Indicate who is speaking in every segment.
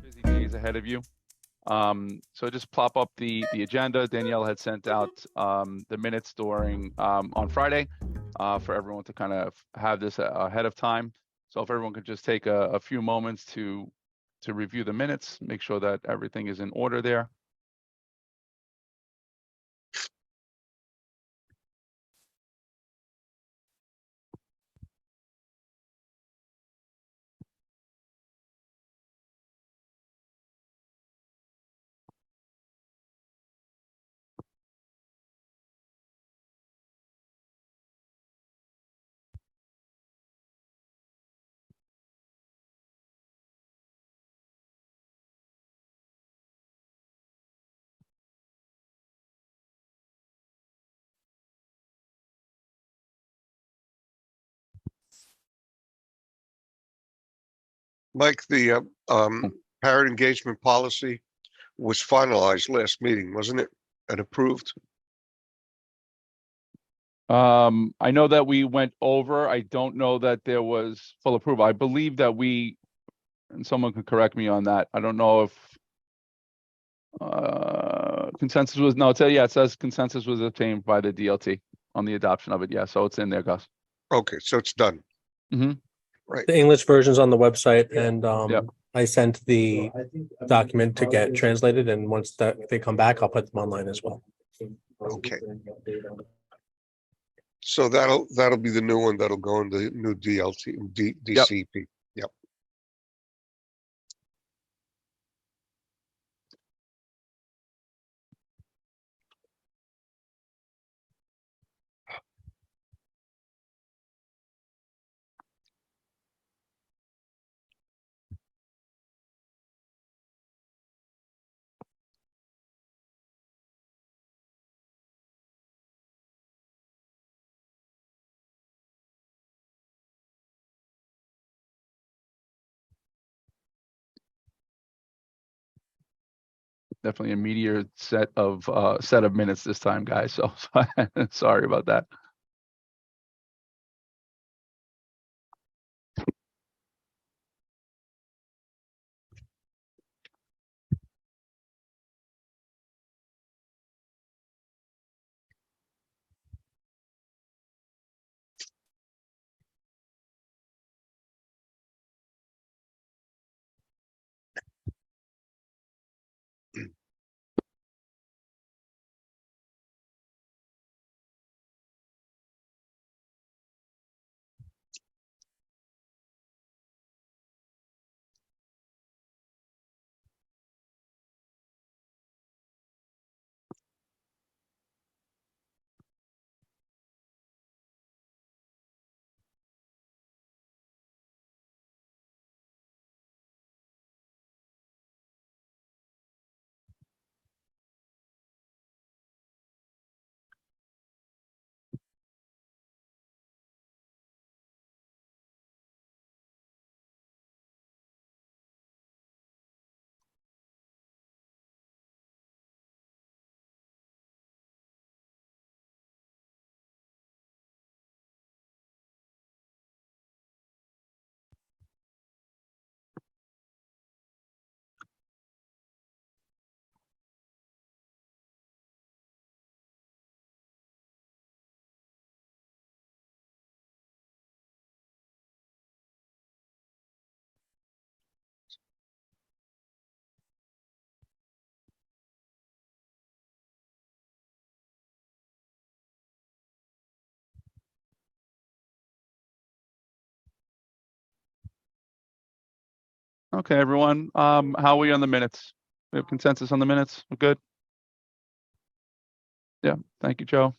Speaker 1: Busy days ahead of you. So just plop up the agenda. Danielle had sent out the minutes during on Friday for everyone to kind of have this ahead of time. So if everyone could just take a few moments to review the minutes, make sure that everything is in order there.
Speaker 2: Mike, the parent engagement policy was finalized last meeting, wasn't it? And approved?
Speaker 1: I know that we went over. I don't know that there was full approval. I believe that and someone can correct me on that. I don't know if consensus was, no, it says consensus was obtained by the DLT on the adoption of it. Yeah, so it's in there, Gus.
Speaker 2: Okay, so it's done.
Speaker 1: Mm-hmm.
Speaker 2: Right.
Speaker 3: The English version's on the website, and
Speaker 1: Yep.
Speaker 3: I sent the document to get translated, and once they come back, I'll put them online as well.
Speaker 2: Okay. So that'll be the new one that'll go in the new DLT, DCP. Yep.
Speaker 1: Definitely a meatier set of minutes this time, guys. So sorry about that. Okay, everyone. How are we on the minutes? We have consensus on the minutes. We're good. Yeah. Thank you, Joe.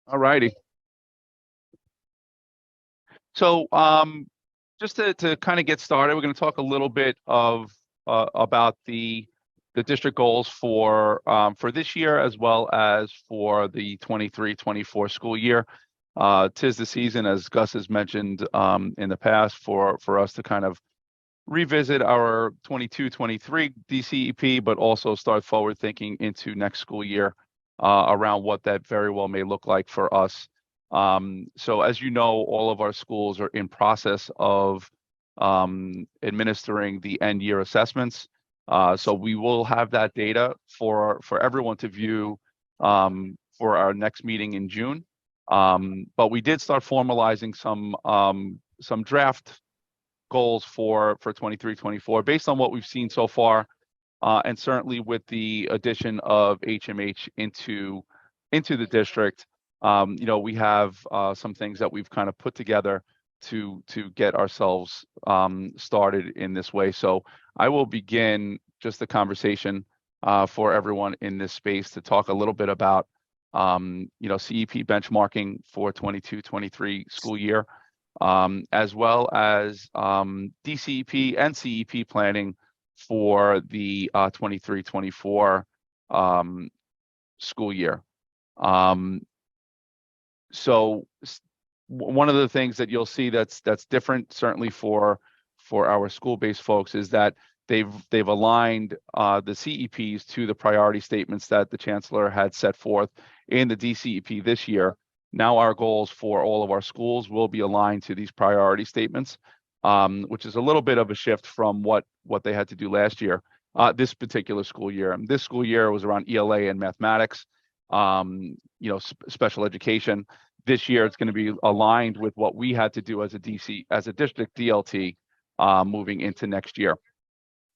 Speaker 1: All righty. So just to kind of get started, we're going to talk a little bit about the district goals for this year as well as for the 23-24 school year. Tis the season, as Gus has mentioned in the past, for us to kind of revisit our 22-23 DCEP, but also start forward thinking into next school year around what that very well may look like for us So as you know, all of our schools are in process of administering the end year assessments. So we will have that data for everyone to view for our next meeting in June. But we did start formalizing some draft goals for 23-24 based on what we've seen so far, and certainly with the addition of HMH into the district. We have some things that we've kind of put together to get ourselves started in this way. So I will begin just the conversation for everyone in this space to talk a little bit about CEP benchmarking for 22-23 school year, as well as DCEP and CEP planning for the 23-24 school year. So one of the things that you'll see that's different, certainly for our school-based folks, is that they've aligned the CEPs to the priority statements that the chancellor had set forth in the DCEP this year. Now our goals for all of our schools will be aligned to these priority statements, which is a little bit of a shift from what they had to do last year, this particular school year. And this school year was around ELA and mathematics, special education. This year it's going to be aligned with what we had to do as a district DLT moving into next year.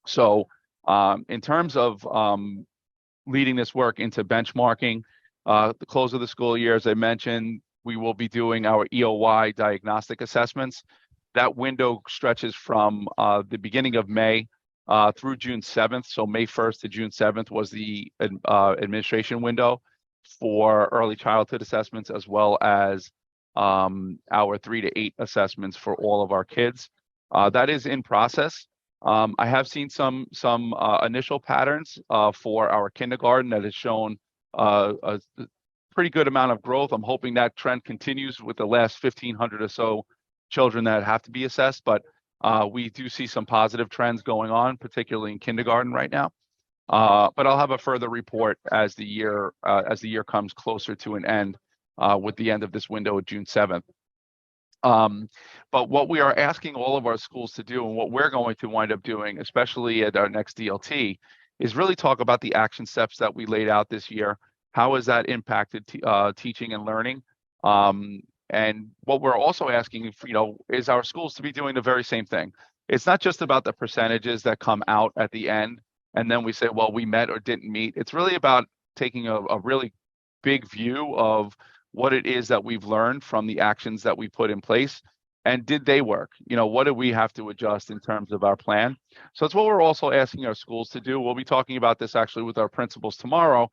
Speaker 1: So in terms of leading this work into benchmarking, the close of the school year, as I mentioned, we will be doing our EOY diagnostic assessments. That window stretches from the beginning of May through June 7th. So May 1st to June 7th was the administration window for early childhood assessments, as well as our 3 to 8 assessments for all of our kids. That is in process. I have seen some initial patterns for our kindergarten that has shown a pretty good amount of growth. I'm hoping that trend continues with the last 1,500 or so children that have to be assessed, but we do see some positive trends going on, particularly in kindergarten right now. But I'll have a further report as the year comes closer to an end, with the end of this window of June 7th. But what we are asking all of our schools to do, and what we're going to wind up doing, especially at our next DLT, is really talk about the action steps that we laid out this year. How has that impacted teaching and learning? And what we're also asking, is our schools to be doing the very same thing. It's not just about the percentages that come out at the end, and then we say, well, we met or didn't meet. It's really about taking a really big view of what it is that we've learned from the actions that we put in place, and did they work? What do we have to adjust in terms of our plan? So that's what we're also asking our schools to do. We'll be talking about this actually with our principals tomorrow,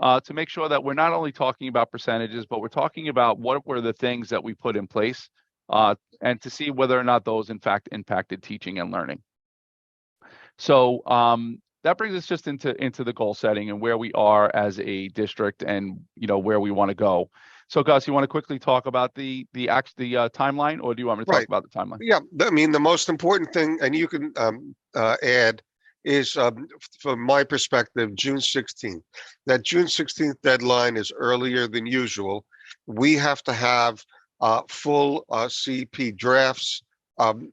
Speaker 1: to make sure that we're not only talking about percentages, but we're talking about what were the things that we put in place, and to see whether or not those in fact impacted teaching and learning. So that brings us just into the goal setting and where we are as a district, and where we want to go. So Gus, you want to quickly talk about the timeline, or do you want me to talk about the timeline?
Speaker 2: Yeah, I mean, the most important thing, and you can add, is from my perspective, June 16th. That June 16th deadline is earlier than usual. We have to have full CEP drafts in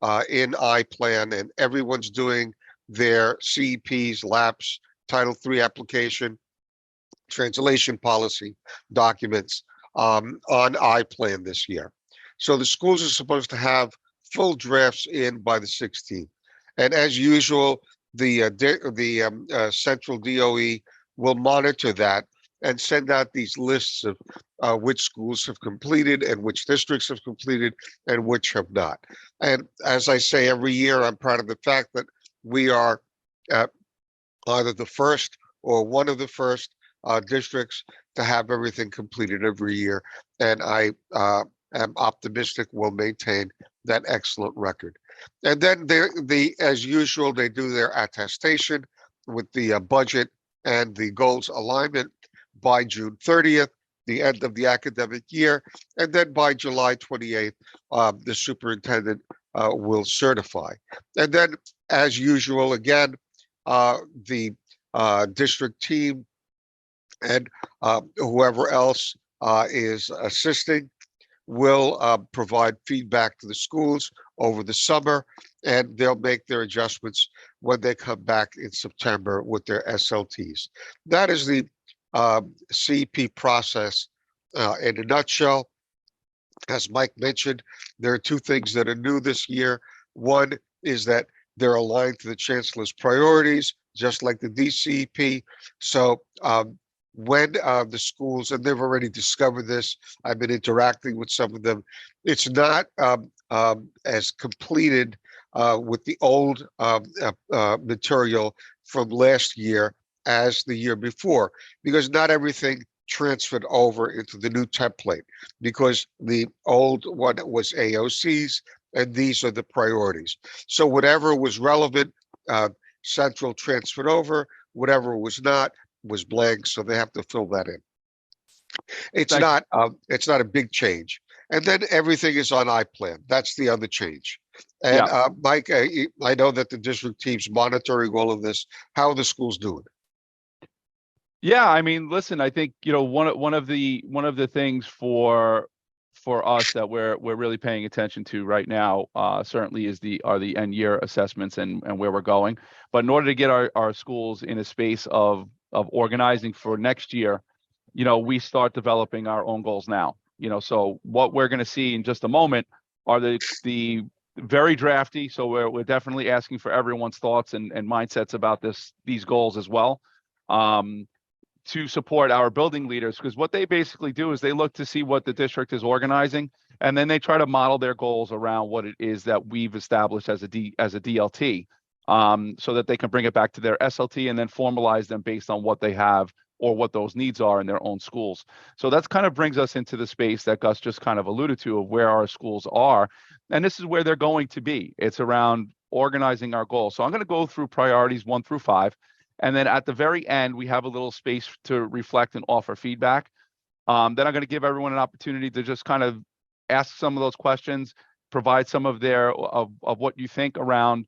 Speaker 2: iPlan, and everyone's doing their CEPs, LAPs, Title III application, translation policy documents on iPlan this year. So the schools are supposed to have full drafts in by the 16th. And as usual, the central DOE will monitor that and send out these lists of which schools have completed and which districts have completed and which have not. And as I say every year, I'm proud of the fact that we are either the first or one of the first districts to have everything completed every year. And I am optimistic we'll maintain that excellent record. And then as usual, they do their attestation with the budget and the goals alignment by June 30th, the end of the academic year. And then by July 28th, the superintendent will certify. And then, as usual, again, the district team and whoever else is assisting, will provide feedback to the schools over the summer, and they'll make their adjustments when they come back in September with their SLTs. That is the CEP process in a nutshell. As Mike mentioned, there are two things that are new this year. One is that they're aligned to the chancellor's priorities, just like the DCEP. So when the schools, and they've already discovered this, I've been interacting with some of them, it's not as completed with the old material from last year as the year before, because not everything transferred over into the new template, because the old one was AOCs and these are the priorities. So whatever was relevant, Central transferred over, whatever was not was blank, so they have to fill that in. It's not a big change. And then everything is on iPlan. That's the other change. And Mike, I know that the district team's monitoring all of this. How are the schools doing?
Speaker 1: Yeah, I mean, listen, I think, one of the things for us that we're really paying attention to right now, certainly are the end year assessments and where we're going. But in order to get our schools in a space of organizing for next year, we start developing our own goals now. So what we're going to see in just a moment are the very drafty. So we're definitely asking for everyone's thoughts and mindsets about these goals as well. To support our building leaders, because what they basically do is they look to see what the district is organizing, and then they try to model their goals around what it is that we've established as a DLT, so that they can bring it back to their SLT and then formalize them based on what they have or what those needs are in their own schools. So that's kind of brings us into the space that Gus just kind of alluded to of where our schools are, and this is where they're going to be. It's around organizing our goals. So I'm going to go through priorities 1 through 5. And then at the very end, we have a little space to reflect and offer feedback. Then I'm going to give everyone an opportunity to just kind of ask some of those questions, provide some of what you think around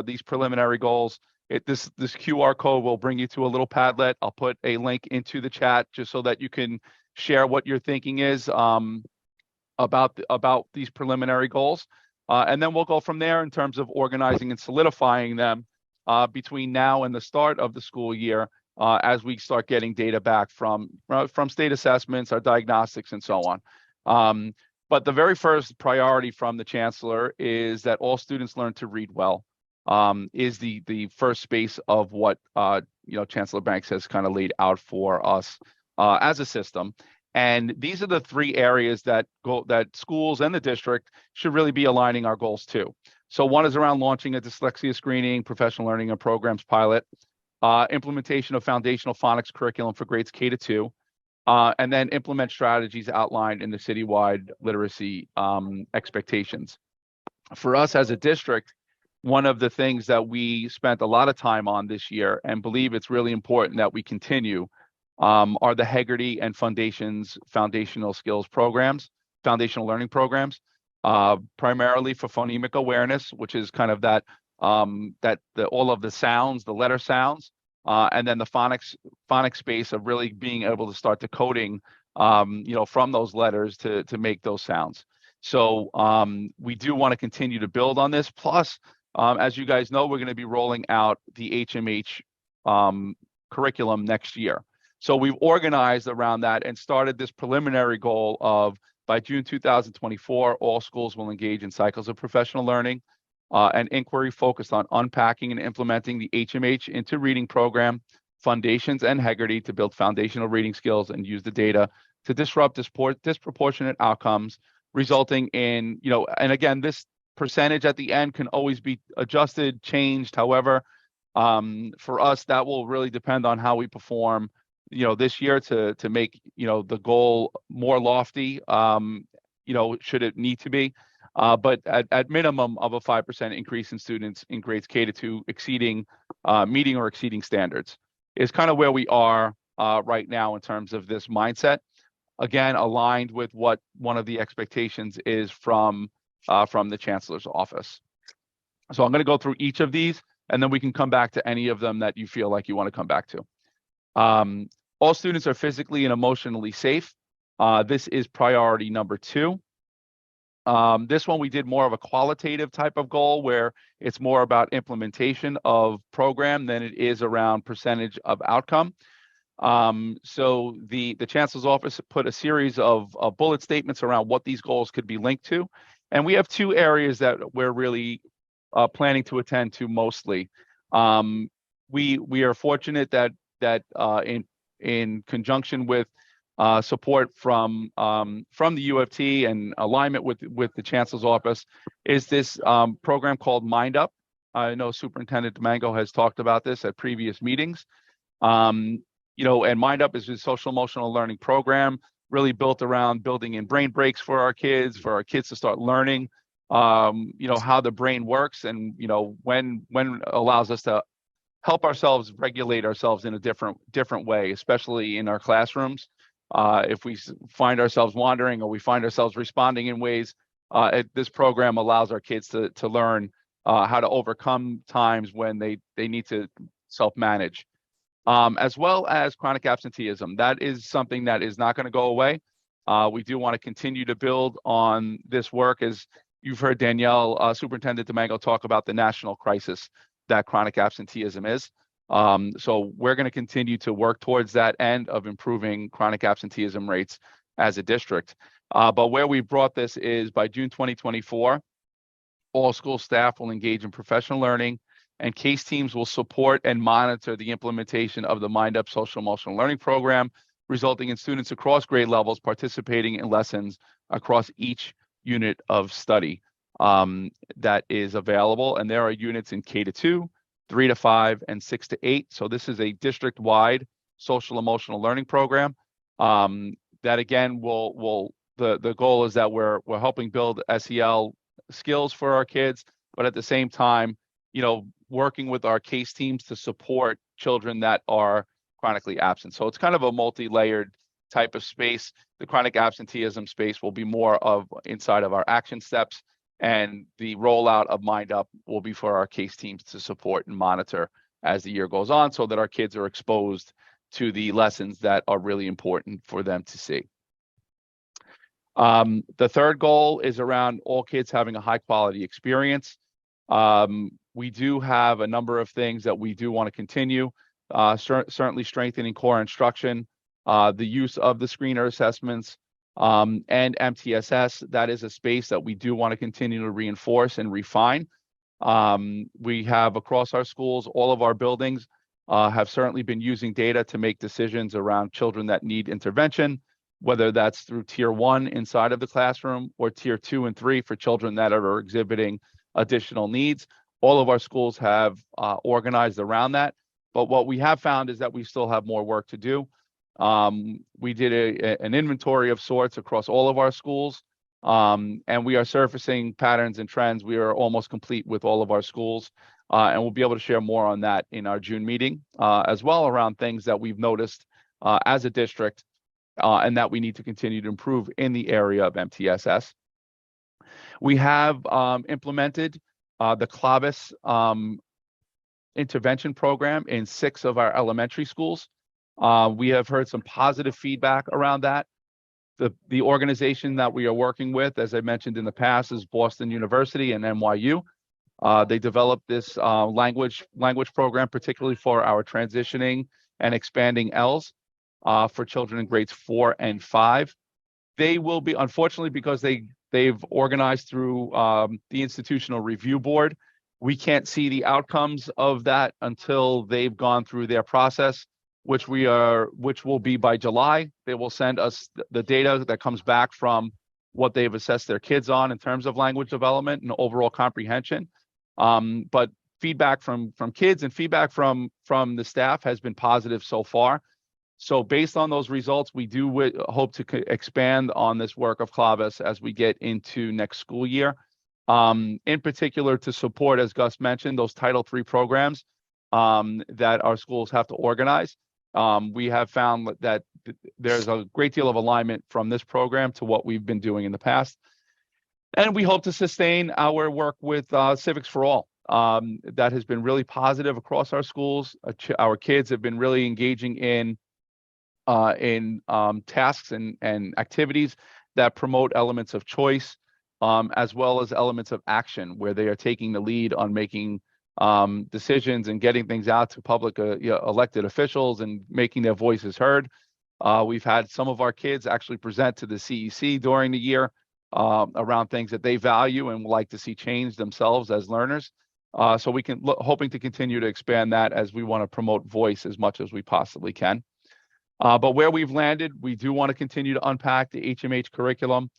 Speaker 1: these preliminary goals. This QR code will bring you to a little Padlet. I'll put a link into the chat just so that you can share what your thinking is about these preliminary goals. And then we'll go from there in terms of organizing and solidifying them between now and the start of the school year, as we start getting data back from state assessments, our diagnostics, and so on. But the very first priority from the chancellor is that all students learn to read well, is the first space of what Chancellor Banks has kind of laid out for us as a system. And these are the 3 areas that schools and the district should really be aligning our goals to. So one is around launching a dyslexia screening, professional learning and programs pilot, implementation of foundational phonics curriculum for grades K to 2, and then implement strategies outlined in the citywide literacy expectations. For us as a district, one of the things that we spent a lot of time on this year and believe it's really important that we continue are the Hegarty and Foundations foundational skills programs, foundational learning programs. Primarily for phonemic awareness, which is kind of all of the sounds, the letter sounds, and then the phonics space of really being able to start decoding, from those letters to make those sounds. So we do want to continue to build on this. Plus, as you guys know, we're going to be rolling out the HMH curriculum next year. So we've organized around that and started this preliminary goal of, by June 2024, all schools will engage in cycles of professional learning and inquiry focused on unpacking and implementing the HMH into reading program, Foundations, and Hegarty to build foundational reading skills and use the data to disrupt disproportionate outcomes, resulting in, and again, this percentage at the end can always be adjusted, changed. However, for us, that will really depend on how we perform this year to make, the goal more lofty, should it need to be. But at minimum of a 5% increase in students in grades K to 2 meeting or exceeding standards is kind of where we are right now in terms of this mindset. Again, aligned with what one of the expectations is from the chancellor's office. So I'm going to go through each of these, and then we can come back to any of them that you feel like you want to come back to. All students are physically and emotionally safe. This is priority number 2. This one we did more of a qualitative type of goal where it's more about implementation of program than it is around percentage of outcome. So the chancellor's office put a series of bullet statements around what these goals could be linked to. And we have 2 areas that we're really planning to attend to mostly. We are fortunate that in conjunction with support from the U of T and alignment with the chancellor's office is this program called Mind Up. I know Superintendent Domingo has talked about this at previous meetings. And Mind Up is a social emotional learning program really built around building in brain breaks for our kids to start learning, how the brain works and, when it allows us to help ourselves regulate ourselves in a different way, especially in our classrooms. If we find ourselves wandering or we find ourselves responding in ways, this program allows our kids to learn how to overcome times when they need to self-manage. As well as chronic absenteeism. That is something that is not going to go away. We do want to continue to build on this work. As you've heard Danielle, Superintendent Domingo talk about the national crisis that chronic absenteeism is. So we're going to continue to work towards that end of improving chronic absenteeism rates as a district. But where we brought this is by June 2024, all school staff will engage in professional learning and case teams will support and monitor the implementation of the Mind Up social emotional learning program, resulting in students across grade levels participating in lessons across each unit of study that is available. And there are units in K-2, 3-5, and 6-8. So this is a district-wide social emotional learning program that again the goal is that we're helping build SEL skills for our kids, but at the same time, working with our case teams to support children that are chronically absent. So it's kind of a multi-layered type of space. The chronic absenteeism space will be more of inside of our action steps, and the rollout of Mind Up will be for our case teams to support and monitor as the year goes on so that our kids are exposed to the lessons that are really important for them to see. The third goal is around all kids having a high quality experience. We do have a number of things that we do want to continue, certainly strengthening core instruction, the use of the screener assessments, and MTSS. That is a space that we do want to continue to reinforce and refine. We have across our schools, all of our buildings have certainly been using data to make decisions around children that need intervention, whether that's through tier 1 inside of the classroom or tier 2 and 3 for children that are exhibiting additional needs. All of our schools have organized around that, but what we have found is that we still have more work to do. We did an inventory of sorts across all of our schools, and we are surfacing patterns and trends. We are almost complete with all of our schools, and we'll be able to share more on that in our June meeting, as well around things that we've noticed as a district and that we need to continue to improve in the area of MTSS. We have implemented the CLAVIS intervention program in 6 of our elementary schools. We have heard some positive feedback around that. The organization that we are working with, as I mentioned in the past, is Boston University and NYU. They developed this language program, particularly for our transitioning and expanding Ls for children in grades 4 and 5. They will be, unfortunately, because they've organized through the Institutional Review Board, we can't see the outcomes of that until they've gone through their process, which will be by July. They will send us the data that comes back from what they've assessed their kids on in terms of language development and overall comprehension. But feedback from kids and feedback from the staff has been positive so far. So based on those results, we do hope to expand on this work of CLAVIS as we get into next school year. In particular, to support, as Gus mentioned, those Title III programs that our schools have to organize. We have found that there's a great deal of alignment from this program to what we've been doing in the past. And we hope to sustain our work with Civics for All. That has been really positive across our schools. Our kids have been really engaging in in tasks and activities that promote elements of choice, as well as elements of action, where they are taking the lead on making decisions and getting things out to public elected officials and making their voices heard. We've had some of our kids actually present to the CEC during the year around things that they value and would like to see change themselves as learners. So we can hoping to continue to expand that as we want to promote voice as much as we possibly can. But where we've landed, we do want to continue to unpack the HMH curriculum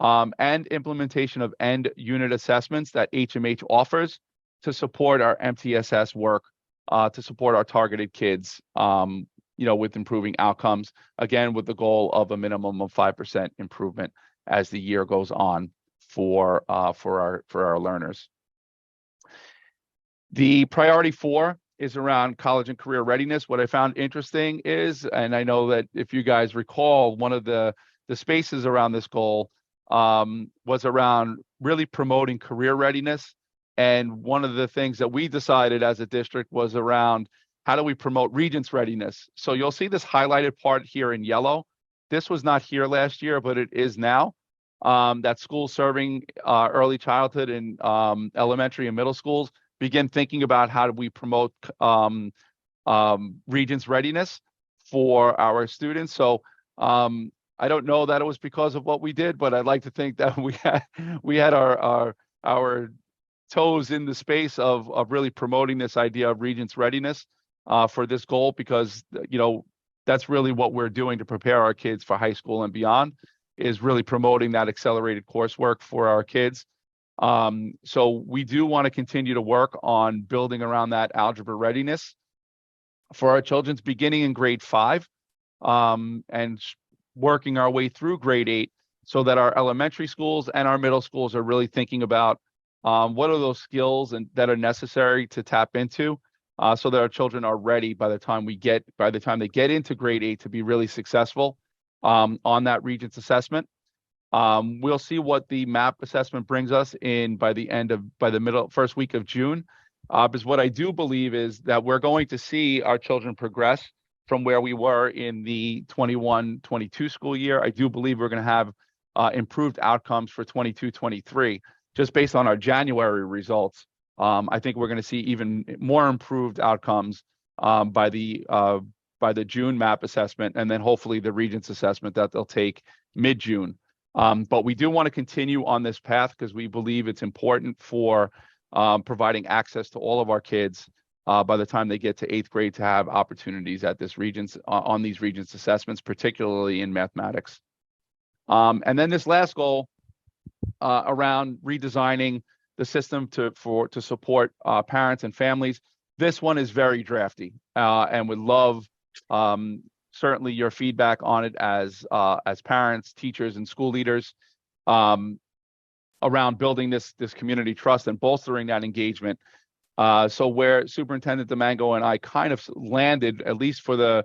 Speaker 1: and implementation of end unit assessments that HMH offers to support our MTSS work, to support our targeted kids, with improving outcomes, again, with the goal of a minimum of 5% improvement as the year goes on for our learners. The priority 4 is around college and career readiness. What I found interesting is, and I know that if you guys recall, one of the spaces around this goal was around really promoting career readiness. And one of the things that we decided as a district was around how do we promote Regents readiness. So you'll see this highlighted part here in yellow. This was not here last year, but it is now. That schools serving early childhood and elementary and middle schools begin thinking about how do we promote Regents readiness for our students. So I don't know that it was because of what we did, but I'd like to think that we had our toes in the space of really promoting this idea of Regents readiness for this goal, because that's really what we're doing to prepare our kids for high school and beyond, is really promoting that accelerated coursework for our kids. So we do want to continue to work on building around that algebra readiness for our children's beginning in grade 5 and working our way through grade 8, so that our elementary schools and our middle schools are really thinking about what are those skills that are necessary to tap into, so that our children are ready by the time they get into grade 8 to be really successful on that Regents assessment. We'll see what the MAP assessment brings us in by the first week of June. Because what I do believe is that we're going to see our children progress from where we were in the 21-22 school year. I do believe we're going to have improved outcomes for 22-23, just based on our January results. I think we're going to see even more improved outcomes by the June MAP assessment, and then hopefully the Regents assessment that they'll take mid-June. But we do want to continue on this path because we believe it's important for providing access to all of our kids by the time they get to 8th grade to have opportunities at this on these Regents assessments, particularly in mathematics. And then this last goal around redesigning the system to support parents and families. This one is very drafty, and would love certainly your feedback on it as parents, teachers, and school leaders around building this community trust and bolstering that engagement. So where Superintendent Domingo and I kind of landed, at least for the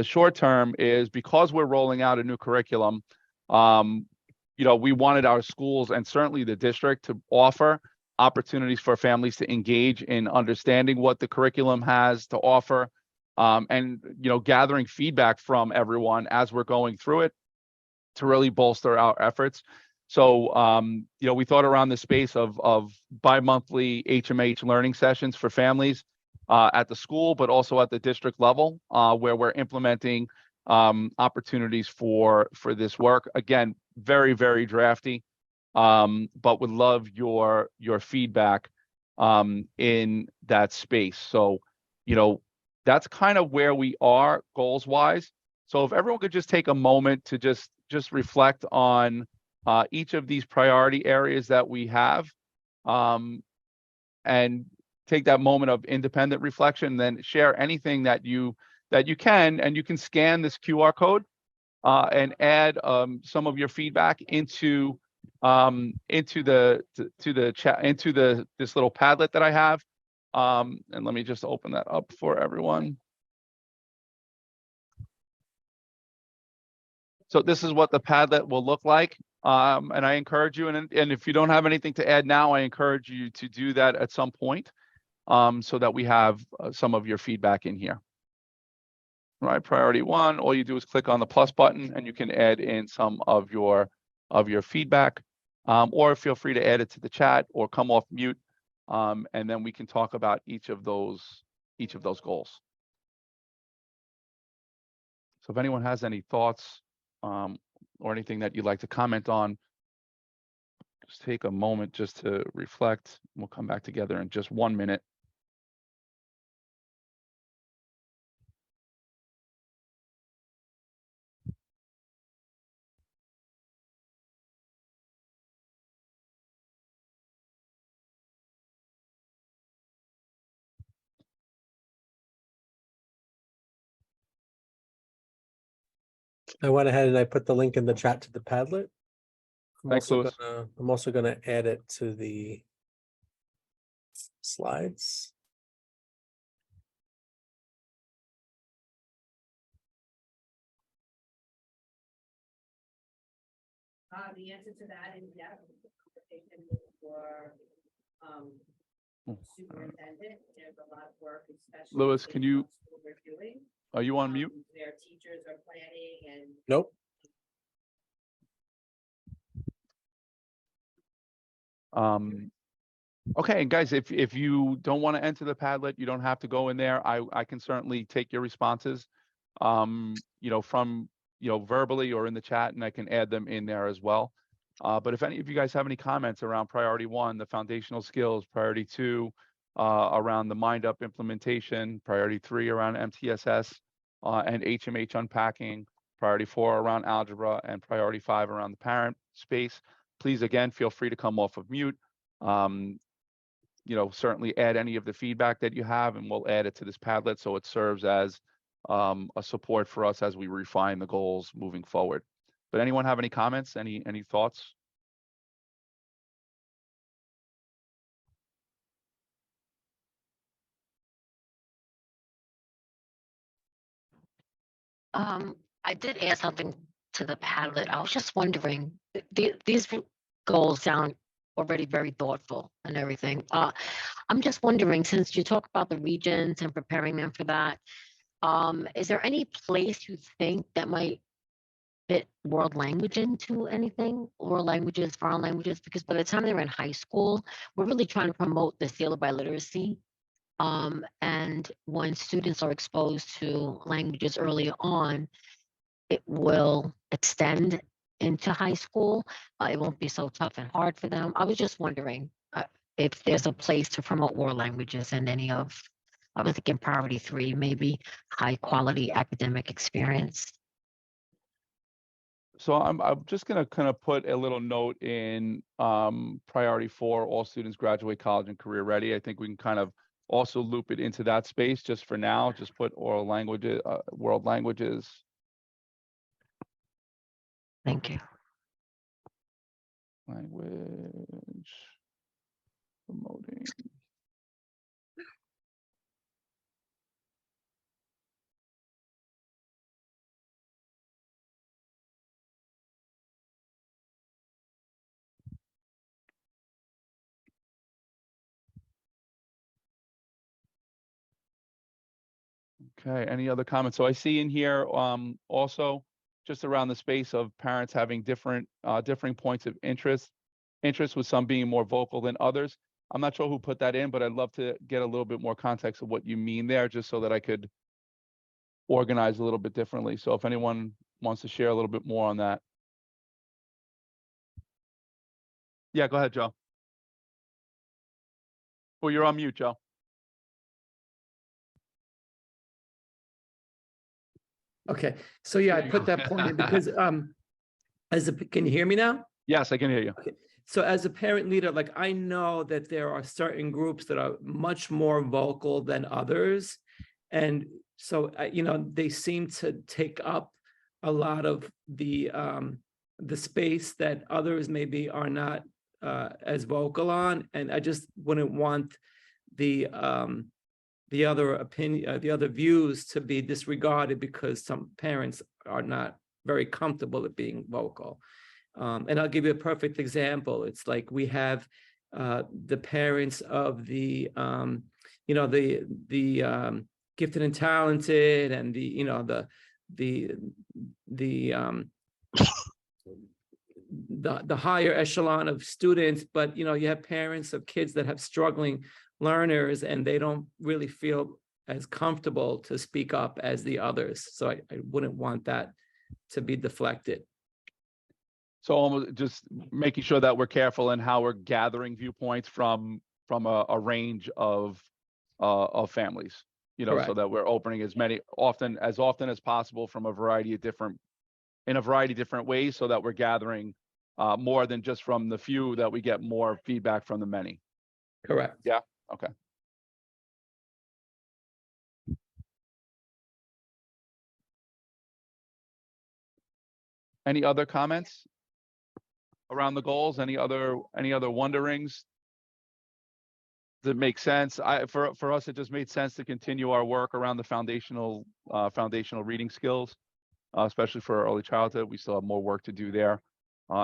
Speaker 1: short term, is because we're rolling out a new curriculum. We wanted our schools and certainly the district to offer opportunities for families to engage in understanding what the curriculum has to offer, and gathering feedback from everyone as we're going through it to really bolster our efforts. So we thought around the space of bi-monthly HMH learning sessions for families at the school, but also at the district level, where we're implementing opportunities for this work. Again, very, very drafty, but would love your feedback in that space. So, that's kind of where we are goals wise. So if everyone could just take a moment to just reflect on each of these priority areas that we have, and take that moment of independent reflection, then share anything that you can, and you can scan this QR code and add some of your feedback into the chat, into this little Padlet that I have. And let me just open that up for everyone. So this is what the Padlet will look like. And I encourage you, and if you don't have anything to add now, I encourage you to do that at some point, so that we have some of your feedback in here. right? Priority 1, all you do is click on the plus button and you can add in some of your feedback. Or feel free to add it to the chat or come off mute. And then we can talk about each of those goals. So if anyone has any thoughts or anything that you'd like to comment on, just take a moment just to reflect. We'll come back together in just 1 minute.
Speaker 3: I went ahead and I put the link in the chat to the Padlet.
Speaker 1: Thanks, Louis.
Speaker 3: I'm also gonna add it to the slides.
Speaker 4: The answer to that is yes. Conversation for superintendent. There's a lot of work, especially.
Speaker 1: Louis, can you?
Speaker 4: We're doing.
Speaker 1: Are you on mute?
Speaker 4: Their teachers are planning and.
Speaker 3: Nope.
Speaker 1: Okay, and guys, if you don't want to enter the Padlet, you don't have to go in there. I can certainly take your responses, from verbally or in the chat, and I can add them in there as well. But if any of you guys have any comments around priority 1, the foundational skills, priority 2, around the mind up implementation, priority 3 around MTSS and HMH unpacking, priority 4 around algebra, and priority 5 around the parent space, please again feel free to come off of mute. Certainly add any of the feedback that you have, and we'll add it to this Padlet so it serves as a support for us as we refine the goals moving forward. But anyone have any comments, any thoughts?
Speaker 5: I did add something to the Padlet. I was just wondering, these goals sound already very thoughtful and everything. I'm just wondering, since you talk about the regions and preparing them for that, is there any place you think that might fit world language into anything, or languages, foreign languages? Because by the time they're in high school, we're really trying to promote the seal of biliteracy. And when students are exposed to languages early on, it will extend into high school. It won't be so tough and hard for them. I was just wondering if there's a place to promote world languages in any of, I was thinking priority 3, maybe high quality academic experience.
Speaker 1: So I'm just going to kind of put a little note in priority 4, all students graduate college and career ready. I think we can kind of also loop it into that space just for now. Just put oral languages, world languages.
Speaker 5: Thank you.
Speaker 1: Language promoting. Okay, any other comments? So I see in here also just around the space of parents having different differing points of interest with some being more vocal than others. I'm not sure who put that in, but I'd love to get a little bit more context of what you mean there, just so that I could organize a little bit differently. So if anyone wants to share a little bit more on that. Yeah, go ahead, Joe. Well, you're on mute, Joe.
Speaker 6: Okay, so yeah, I put that point in because can you hear me now?
Speaker 1: Yes, I can hear you.
Speaker 6: Okay. So as a parent leader, like I know that there are certain groups that are much more vocal than others. And so, they seem to take up a lot of the space that others maybe are not as vocal on. And I just wouldn't want the other opinion, the other views to be disregarded because some parents are not very comfortable at being vocal. And I'll give you a perfect example. It's like we have the parents of the gifted and talented and the, you know, the higher echelon of students, but you know, you have parents of kids that have struggling learners and they don't really feel as comfortable to speak up as the others. So I wouldn't want that to be deflected.
Speaker 1: So almost just making sure that we're careful in how we're gathering viewpoints from a range of families, you know, so
Speaker 6: Correct.
Speaker 1: that we're opening as often as possible from a variety of different ways, so that we're gathering more than just from the few, that we get more feedback from the many.
Speaker 6: Correct.
Speaker 1: Yeah. Okay. Any other comments around the goals? Any other wonderings? Does it make sense? For us, it just made sense to continue our work around the foundational reading skills, especially for early childhood. We still have more work to do there.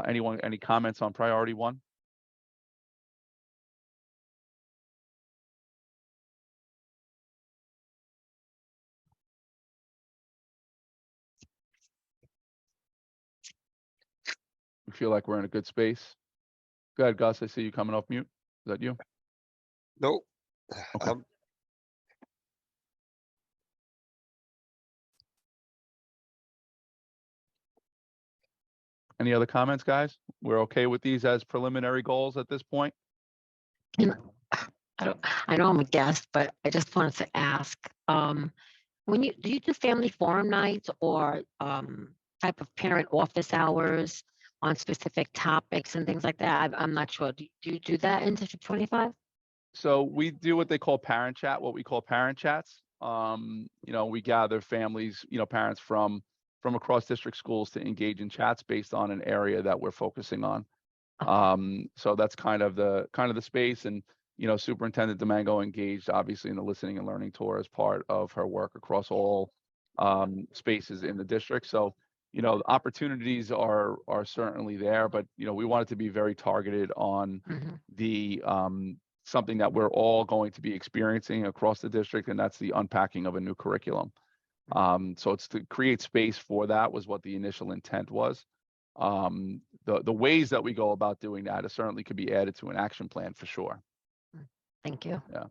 Speaker 1: Any comments on priority one? We feel like we're in a good space. Go ahead, Gus. I see you coming off mute. Is that you?
Speaker 2: Nope.
Speaker 1: Okay. Any other comments, guys? We're okay with these as preliminary goals at this point?
Speaker 5: And I know I'm a guest, but I just wanted to ask, do you do family forum nights or type of parent office hours on specific topics and things like that? I'm not sure. Do you do that in District 25?
Speaker 1: So we do what we call parent chats. You know, we gather families, you know, parents from across district schools to engage in chats based on an area that we're focusing on. So that's kind of the space. And, you know, Superintendent Domingo engaged obviously in the listening and learning tour as part of her work across all spaces in the district. So, you know, opportunities are certainly there, but, you know, we want it to be very targeted on the something that we're all going to be experiencing across the district, and that's the unpacking of a new curriculum. So it's to create space for that was what the initial intent was. The ways that we go about doing that is certainly could be added to an action plan for sure.
Speaker 5: Thank you.
Speaker 1: Yeah.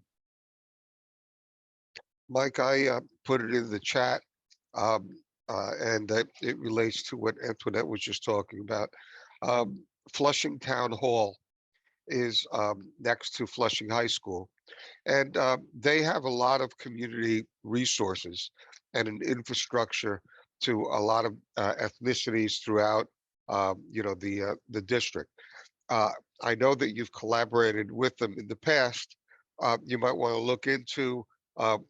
Speaker 2: Mike, I put it in the chat, and it relates to what Antoinette was just talking about. Flushing Town Hall is next to Flushing High School, and they have a lot of community resources and an infrastructure to a lot of ethnicities throughout, you know, the district. I know that you've collaborated with them in the past. You might want to look into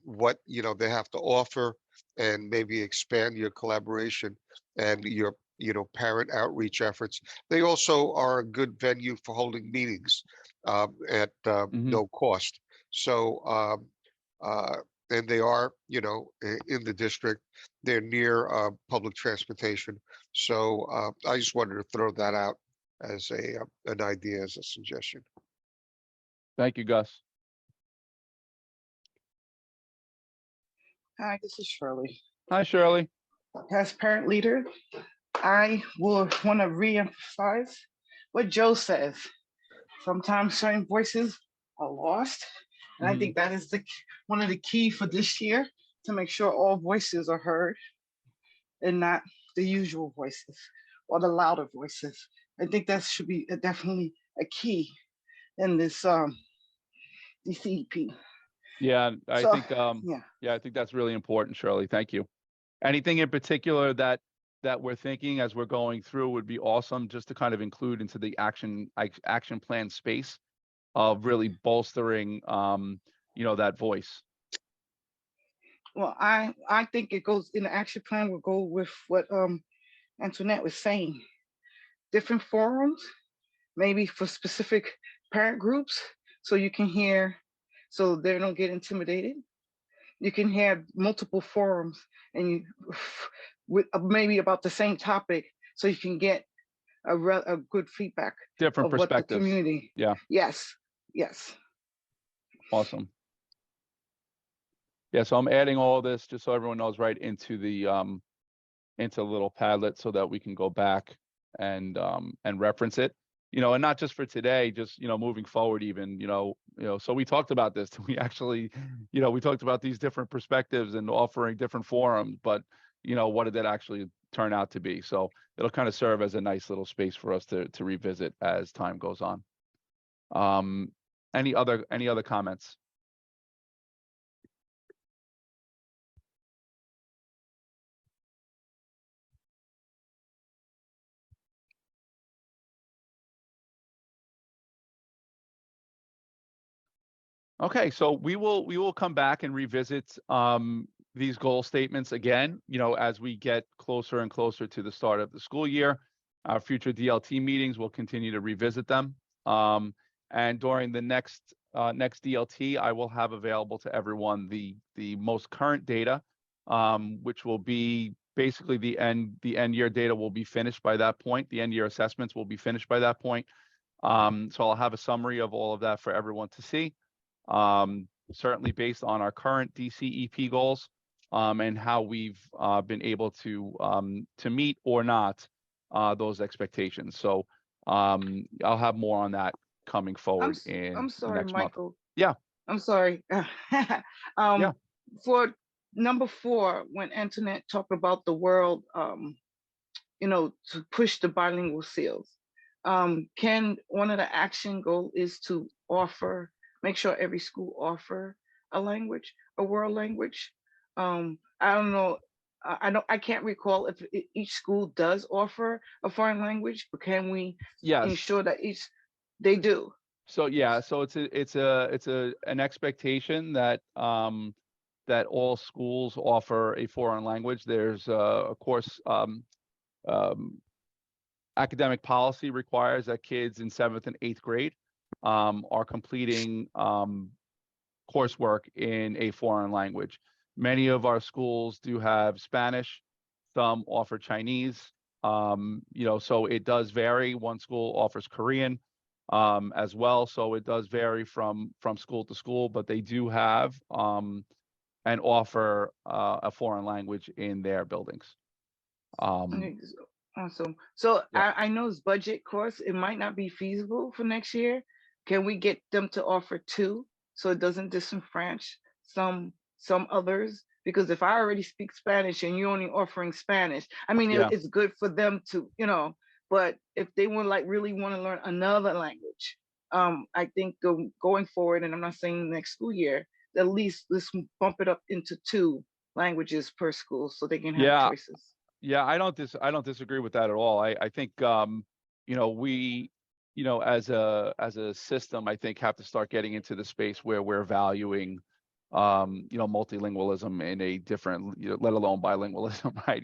Speaker 2: what, you know, they have to offer, and maybe expand your collaboration and your, you know, parent outreach efforts. They also are a good venue for holding meetings at no cost. So and they are, you know, in the district. They're near public transportation. So I just wanted to throw that out as an idea, as a suggestion.
Speaker 1: Thank you, Gus.
Speaker 7: Hi, this is Shirley.
Speaker 1: Hi, Shirley.
Speaker 7: As parent leader, I will want to re-emphasize what Joe says. Sometimes certain voices are lost. And I think that is one of the key for this year, to make sure all voices are heard and not the usual voices or the louder voices. I think that should be definitely a key in this DCEP.
Speaker 1: Yeah, I
Speaker 7: So,
Speaker 1: think I think that's really important, Shirley. Thank you. Anything in particular that we're thinking as we're going through would be awesome, just to kind of include into the action plan space of really bolstering you know, that voice.
Speaker 7: Well, I think it goes in the action plan will go with what Antoinette was saying. Different forums, maybe for specific parent groups, so you can hear, so they don't get intimidated. You can have multiple forums, and you with maybe about the same topic, so you can get a good feedback.
Speaker 1: Different
Speaker 7: of what the
Speaker 1: perspectives.
Speaker 7: community.
Speaker 1: Yeah.
Speaker 7: Yes. Yes.
Speaker 1: Awesome. Yeah, so I'm adding all this just so everyone knows right into the little Padlet so that we can go back and reference it. And not just for today, just moving forward even, so we talked about this. We actually, we talked about these different perspectives and offering different forums, but what did that actually turn out to be? So it'll kind of serve as a nice little space for us to revisit as time goes on. Any other comments? Okay, so we will come back and revisit these goal statements again, as we get closer and closer to the start of the school year. Our future DLT meetings, we'll continue to revisit them. And during the next DLT, I will have available to everyone the most current data, which will be basically the end year data will be finished by that point. The end year assessments will be finished by that point. So I'll have a summary of all of that for everyone to see. Certainly based on our current DCEP goals, and how we've been able to meet or not those expectations. So I'll have more on that coming forward
Speaker 7: I'm
Speaker 1: in
Speaker 7: sorry,
Speaker 1: next month.
Speaker 7: Michael.
Speaker 1: Yeah.
Speaker 7: I'm sorry.
Speaker 1: Yeah.
Speaker 7: For number 4, when Antoinette talked about the world, to push the bilingual seals, can one of the action goal is to make sure every school offer a world language? I don't know. I can't recall if each school does offer a foreign language, but can we
Speaker 1: Yes.
Speaker 7: ensure that they do?
Speaker 1: So yeah, so it's an expectation that that all schools offer a foreign language. There's of course academic policy requires that kids in 7th and 8th grade are completing coursework in a foreign language. Many of our schools do have Spanish, some offer Chinese, so it does vary. One school offers Korean as well, so it does vary from school to school, but they do have and offer a foreign language in their buildings.
Speaker 7: Okay, awesome. So
Speaker 1: Yeah.
Speaker 7: I know it's budget course. It might not be feasible for next year. Can we get them to offer 2 so it doesn't disenfranchise some others? Because if I already speak Spanish and you're only offering Spanish, I mean,
Speaker 1: Yeah.
Speaker 7: it's good for them to, but if they would really want to learn another language, I think going forward, and I'm not saying next school year, at least let's bump it up into 2 languages per school so they can have
Speaker 1: Yeah.
Speaker 7: choices.
Speaker 1: Yeah, I don't disagree with that at all. I think we as a system, I think have to start getting into the space where we're valuing multilingualism in a different, let alone bilingualism, right?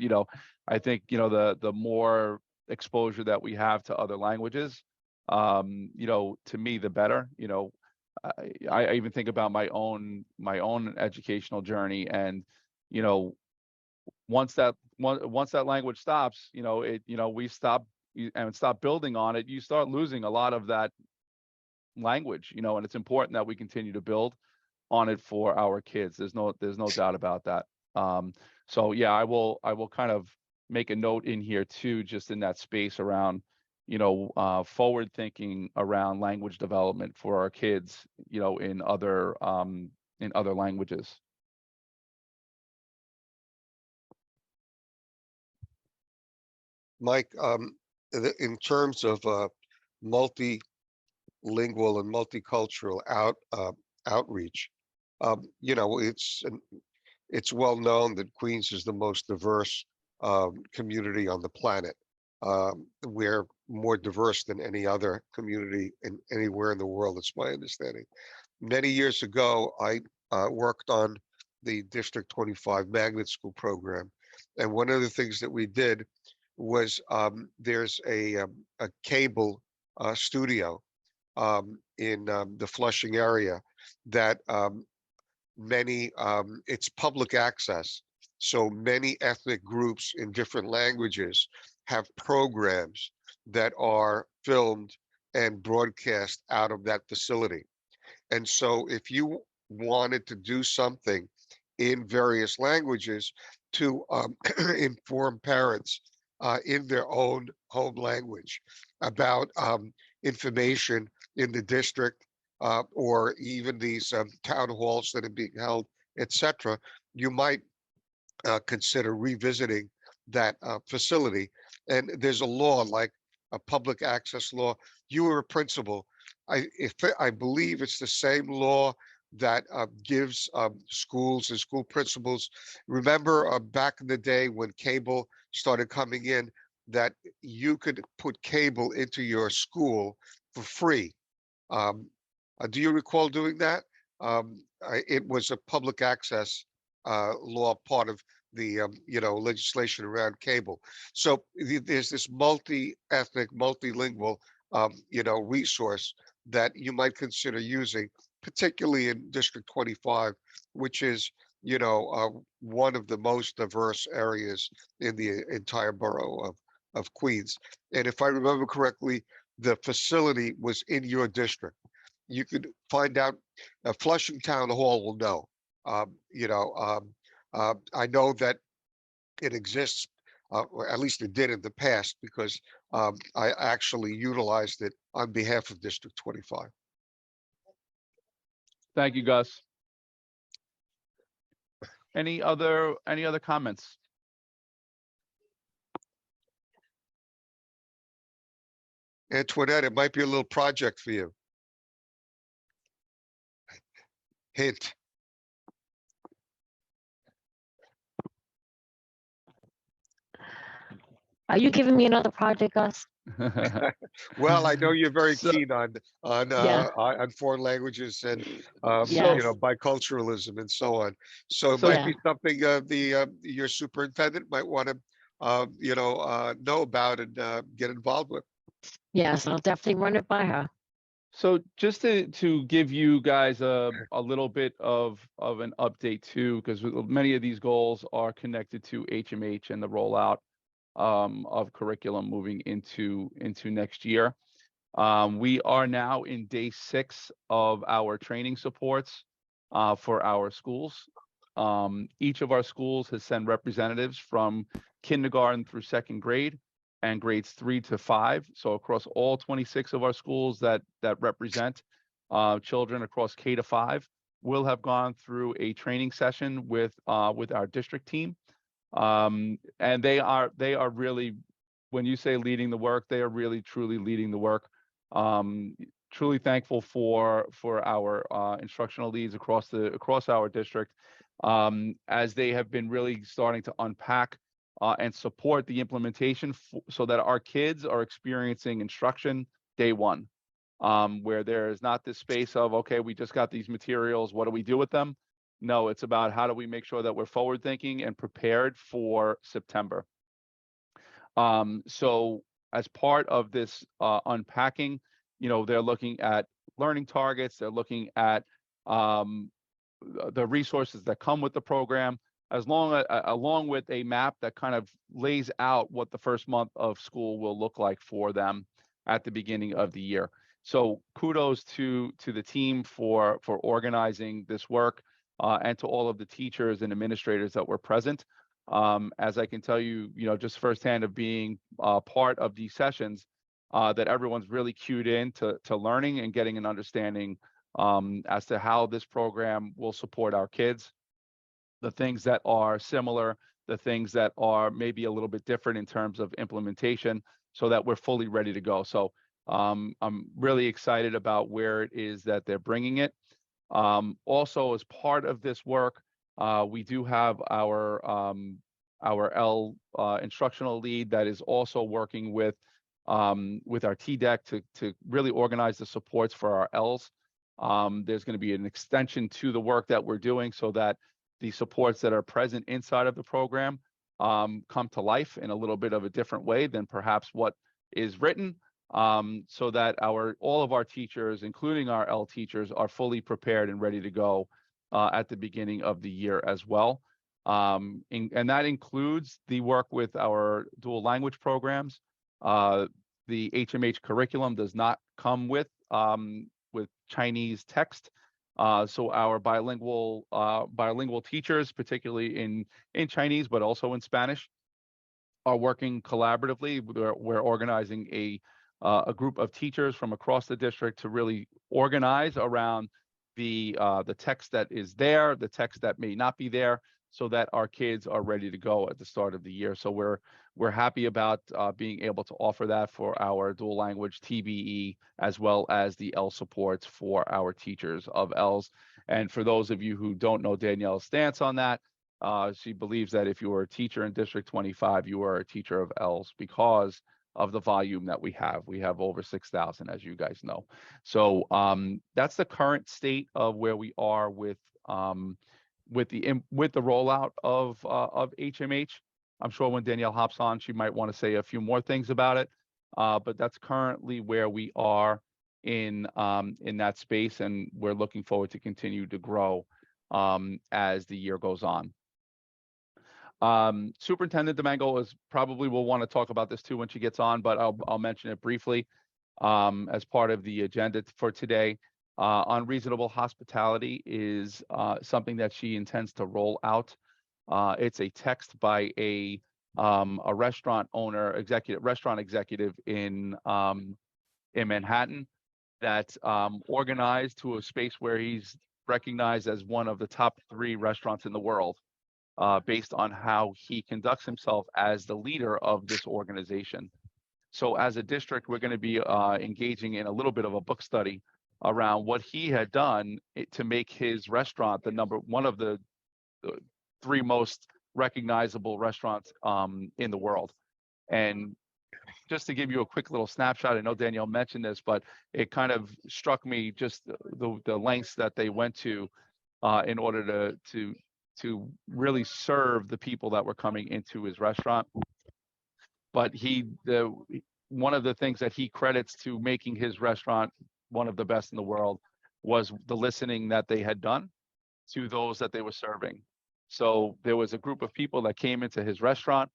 Speaker 1: I think the more exposure that we have to other languages, to me the better. I even think about my own educational journey, and once that language stops, we stop and stop building on it, you start losing a lot of that language, and it's important that we continue to build on it for our kids. There's no doubt about that. So yeah, I will kind of make a note in here too, just in that space around, forward thinking around language development for our kids, in other languages.
Speaker 2: Mike, in terms of multilingual and multicultural outreach, it's well known that Queens is the most diverse community on the planet. We're more diverse than any other community anywhere in the world. It's my understanding. Many years ago, I worked on the District 25 Magnet School program, and one of the things that we did was there's a cable studio in the Flushing area that it's public access. So many ethnic groups in different languages have programs that are filmed and broadcast out of that facility. And so if you wanted to do something in various languages to inform parents in their own home language about information in the district or even these town halls that are being held, etc. You might consider revisiting that facility. And there's a law like a public access law. You were a principal. I believe it's the same law that gives schools and school principals. Remember back in the day when cable started coming in, that you could put cable into your school for free. Do you recall doing that? It was a public access law, part of the legislation around cable. So there's this multi-ethnic, multilingual resource that you might consider using, particularly in District 25, which is one of the most diverse areas in the entire borough of Queens. And if I remember correctly, the facility was in your district. You could find out. Flushing Town Hall will know. I know that it exists, or at least it did in the past, because I actually utilized it on behalf of District 25.
Speaker 1: Thank you, Gus. Any other comments?
Speaker 2: Antoinette, it might be a little project for you. Hint.
Speaker 5: Are you giving me another project, Gus?
Speaker 2: Well, I know you're very
Speaker 1: So-
Speaker 2: keen
Speaker 5: Yeah.
Speaker 2: on foreign languages and
Speaker 5: Yes.
Speaker 2: biculturalism and so on. So it
Speaker 1: So-
Speaker 2: might be something your superintendent might want to know about and get involved with.
Speaker 5: Yes, I'll definitely run it by her.
Speaker 1: So just to give you guys a little bit of an update too, because many of these goals are connected to HMH and the rollout of curriculum moving into next year. We are now in day 6 of our training supports for our schools. Each of our schools has sent representatives from kindergarten through 2nd grade and grades 3 to 5. So across all 26 of our schools that represent children across K to 5, will have gone through a training session with our district team. And they are really, when you say leading the work, they are really truly leading the work. Truly thankful for our instructional leads across our district, as they have been really starting to unpack and support the implementation so that our kids are experiencing instruction day one, where there is not this space of, okay, we just got these materials, what do we do with them? No, it's about how do we make sure that we're forward thinking and prepared for September. So as part of this unpacking, they're looking at learning targets, they're looking at the resources that come with the program, along with a map that kind of lays out what the first month of school will look like for them at the beginning of the year. So kudos to the team for organizing this work, and to all of the teachers and administrators that were present. As I can tell you, just firsthand of being part of these sessions, that everyone's really cued in to learning and getting an understanding as to how this program will support our kids, the things that are similar, the things that are maybe a little bit different in terms of implementation, so that we're fully ready to go. So I'm really excited about where it is that they're bringing it. Also, as part of this work, we do have our instructional lead that is also working with our TDEC to really organize the supports for our Ls. There's going to be an extension to the work that we're doing so that the supports that are present inside of the program come to life in a little bit of a different way than perhaps what is written, so that all of our teachers, including our L teachers, are fully prepared and ready to go at the beginning of the year as well. And that includes the work with our dual language programs. The HMH curriculum does not come with Chinese text. So our bilingual teachers, particularly in Chinese, but also in Spanish, are working collaboratively. We're organizing a group of teachers from across the district to really organize around the text that is there, the text that may not be there, so that our kids are ready to go at the start of the year. So we're happy about being able to offer that for our dual language TBE, as well as the L supports for our teachers of Ls. And for those of you who don't know Danielle's stance on that, she believes that if you are a teacher in District 25, you are a teacher of Ls because of the volume that we have. We have over 6,000, as you guys know. So that's the current state of where we are with the rollout of HMH. I'm sure when Danielle hops on, she might want to say a few more things about it. But that's currently where we are in that space, and we're looking forward to continue to grow as the year goes on. Superintendent Domingo will want to talk about this too when she gets on, but I'll mention it briefly as part of the agenda for today. Unreasonable hospitality is something that she intends to roll out. It's a text by a restaurant executive in Manhattan that organized to a space where he's recognized as one of the top 3 restaurants in the world. Based on how he conducts himself as the leader of this organization. So as a district, we're going to be engaging in a little bit of a book study around what he had done to make his restaurant one of the 3 most recognizable restaurants in the world. And just to give you a quick little snapshot, I know Danielle mentioned this, but it kind of struck me just the lengths that they went to in order to really serve the people that were coming into his restaurant. But one of the things that he credits to making his restaurant one of the best in the world was the listening that they had done to those that they were serving. So there was a group of people that came into his restaurant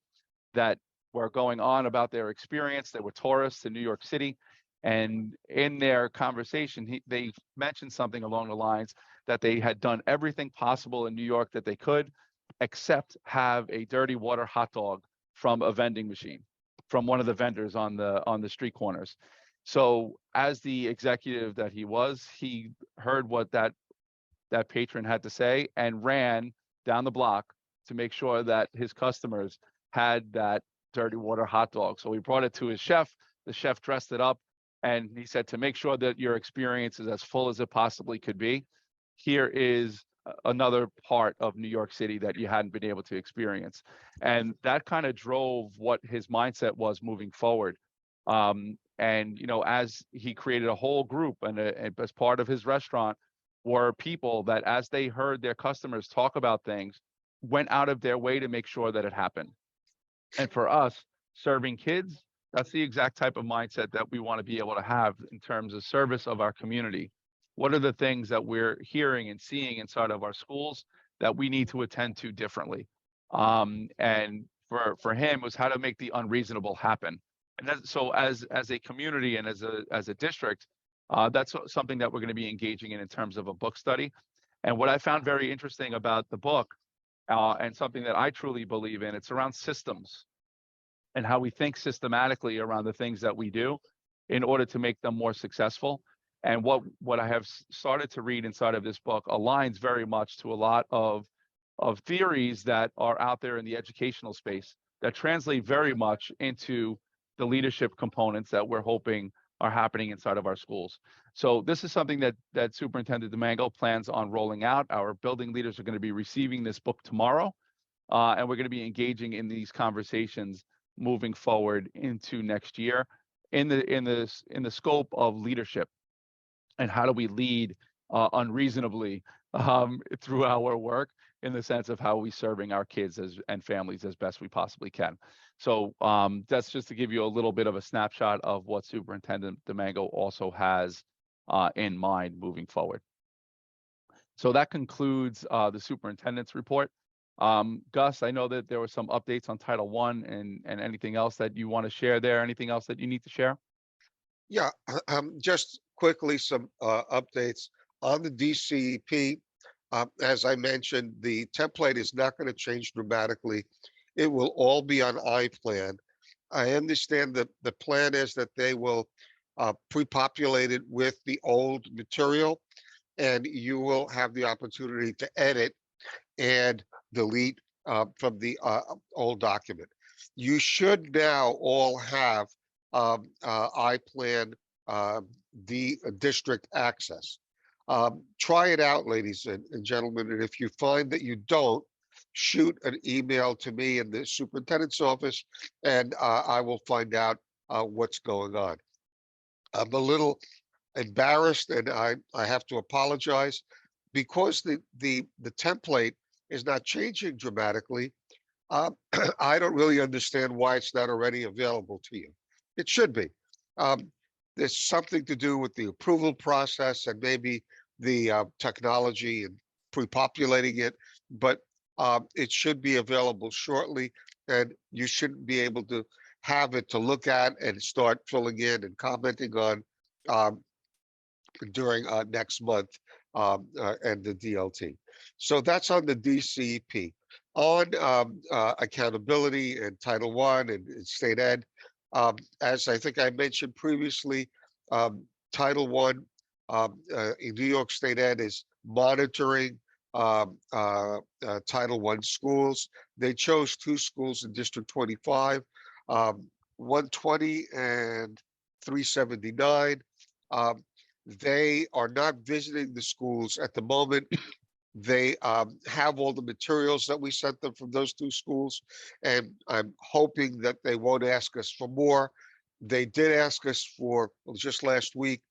Speaker 1: that were going on about their experience. They were tourists in New York City. And in their conversation, they mentioned something along the lines that they had done everything possible in New York that they could, except have a dirty water hot dog from a vending machine, from one of the vendors on the street corners. So as the executive that he was, he heard what that patron had to say and ran down the block to make sure that his customers had that dirty water hot dog. So he brought it to his chef. The chef dressed it up, and he said, to make sure that your experience is as full as it possibly could be, here is another part of New York City that you hadn't been able to experience. And that kind of drove what his mindset was moving forward. And, as he created a whole group and as part of his restaurant were people that, as they heard their customers talk about things, went out of their way to make sure that it happened. And for us, serving kids, that's the exact type of mindset that we want to be able to have in terms of service of our community. What are the things that we're hearing and seeing inside of our schools that we need to attend to differently? And for him was how to make the unreasonable happen. And so as a community and as a district, that's something that we're going to be engaging in terms of a book study. And what I found very interesting about the book, and something that I truly believe in, it's around systems and how we think systematically around the things that we do in order to make them more successful. And what I have started to read inside of this book aligns very much to a lot of theories that are out there in the educational space that translate very much into the leadership components that we're hoping are happening inside of our schools. So this is something that Superintendent Domingo plans on rolling out. Our building leaders are going to be receiving this book tomorrow, and we're going to be engaging in these conversations moving forward into next year in the scope of leadership and how do we lead unreasonably through our work in the sense of how we serving our kids and families as best we possibly can. So that's just to give you a little bit of a snapshot of what Superintendent Domingo also has in mind moving forward. So that concludes the superintendent's report. Gus, I know that there were some updates on Title I and anything else that you want to share there, anything else that you need to share?
Speaker 2: Yeah, just quickly, some updates. On the DCEP, as I mentioned, the template is not going to change dramatically. It will all be on iPlan. I understand that the plan is that they will pre-populate it with the old material, and you will have the opportunity to edit and delete from the old document. You should now all have iPlan the district access. Try it out, ladies and gentlemen, and if you find that you don't, shoot an email to me in the superintendent's office, and I will find out what's going on. I'm a little embarrassed, and I have to apologize because the template is not changing dramatically. I don't really understand why it's not already available to you. It should be. There's something to do with the approval process and maybe the technology and pre-populating it, but it should be available shortly, and you shouldn't be able to have it to look at and start filling in and commenting on during next month and the DLT. So that's on the DCEP. On accountability and Title I and state ed, as I think I mentioned previously, Title I in New York State Ed is monitoring Title I schools. They chose 2 schools in District 25, 120 and 379. They are not visiting the schools at the moment. They have all the materials that we sent them from those 2 schools, and I'm hoping that they won't ask us for more. They did ask us for, well, just last week,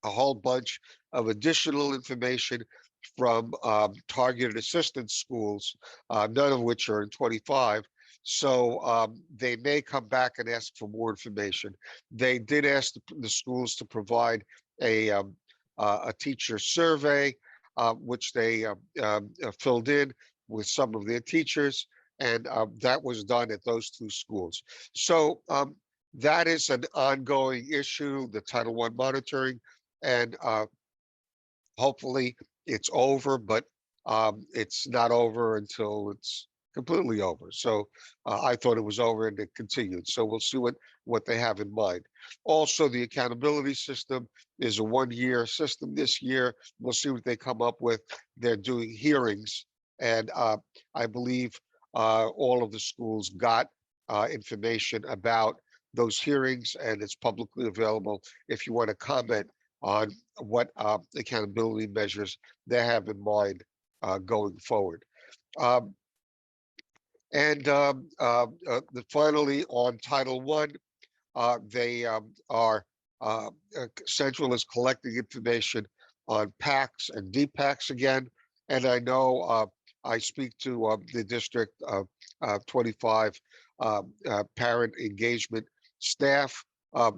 Speaker 2: a whole bunch of additional information from targeted assistance schools, none of which are in 25. So they may come back and ask for more information. They did ask the schools to provide a teacher survey, which they filled in with some of their teachers, and that was done at those 2 schools. So that is an ongoing issue, the Title I monitoring, and hopefully it's over, but it's not over until it's completely over. So I thought it was over and it continued. So we'll see what they have in mind. Also, the accountability system is a 1-year system this year. We'll see what they come up with. They're doing hearings, and I believe all of the schools got information about those hearings, and it's publicly available if you want to comment on what accountability measures they have in mind going forward. Finally, on Title I, they are Central is collecting information on PACs and DPACs again, and I know I speak to the District 25 parent engagement staff.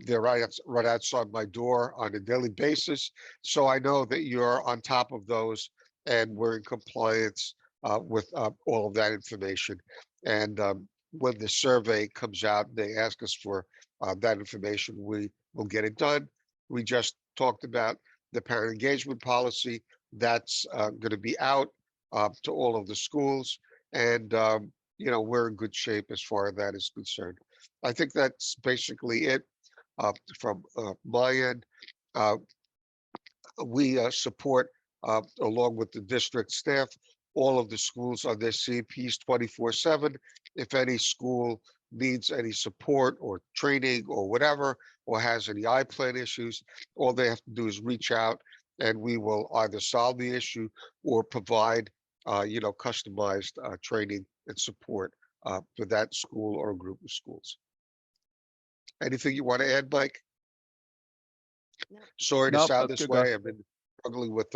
Speaker 2: They're right outside my door on a daily basis, so I know that you're on top of those, and we're in compliance with all of that information. And when the survey comes out, they ask us for that information, we will get it done. We just talked about the parent engagement policy. That's going to be out to all of the schools, and you know, we're in good shape as far as that is concerned. I think that's basically it from my end. We support, along with the district staff, all of the schools on their CPs 24/7. If any school needs any support or training or whatever, or has any iPlan issues, all they have to do is reach out, and we will either solve the issue or provide, you know, customized training and support for that school or group of schools. Anything you want to add, Mike?
Speaker 5: No.
Speaker 2: Sorry to
Speaker 1: Nope,
Speaker 2: sound
Speaker 1: that's
Speaker 2: this
Speaker 1: good,
Speaker 2: way.
Speaker 1: Gus.
Speaker 2: I've been struggling with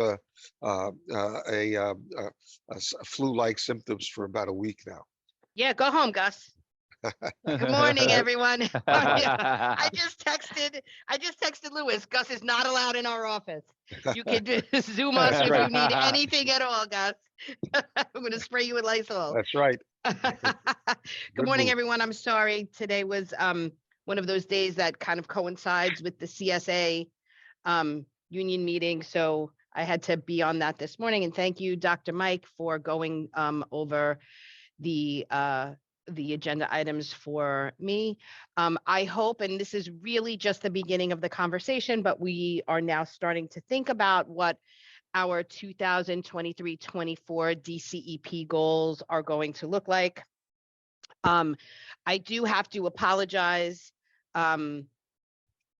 Speaker 2: flu-like symptoms for about a week now.
Speaker 8: Yeah, go home, Gus. Good morning, everyone. I just texted Louis. Gus is not allowed in our office. You can Zoom us if you need anything at all, Gus. I'm going to spray you with Lysol.
Speaker 2: That's right.
Speaker 8: Good morning,
Speaker 2: move.
Speaker 8: everyone. I'm sorry. Today was one of those days that kind of coincides with the CSA union meeting. So I had to be on that this morning. And thank you, Dr. Mike, for going over the agenda items for me. I hope, and this is really just the beginning of the conversation, but we are now starting to think about what our 2023-24 DCEP goals are going to look like. I do have to apologize.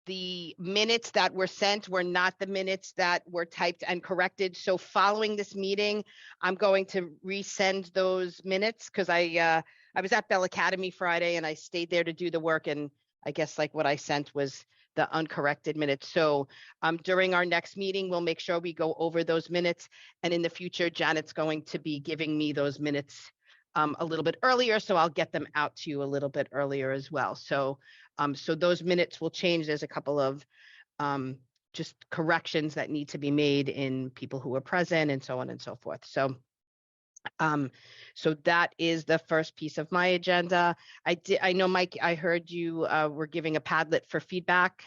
Speaker 8: The minutes that were sent were not the minutes that were typed and corrected. So following this meeting, I'm going to resend those minutes because I was at Bell Academy Friday and I stayed there to do the work. And I guess like what I sent was the uncorrected minutes. So during our next meeting, we'll make sure we go over those minutes. And in the future, Janet's going to be giving me those minutes a little bit earlier. So I'll get them out to you a little bit earlier as well. So so those minutes will change. There's a couple of just corrections that need to be made in people who are present and so on and so forth. So so that is the first piece of my agenda. I know, Mike, I heard you were giving a Padlet for feedback.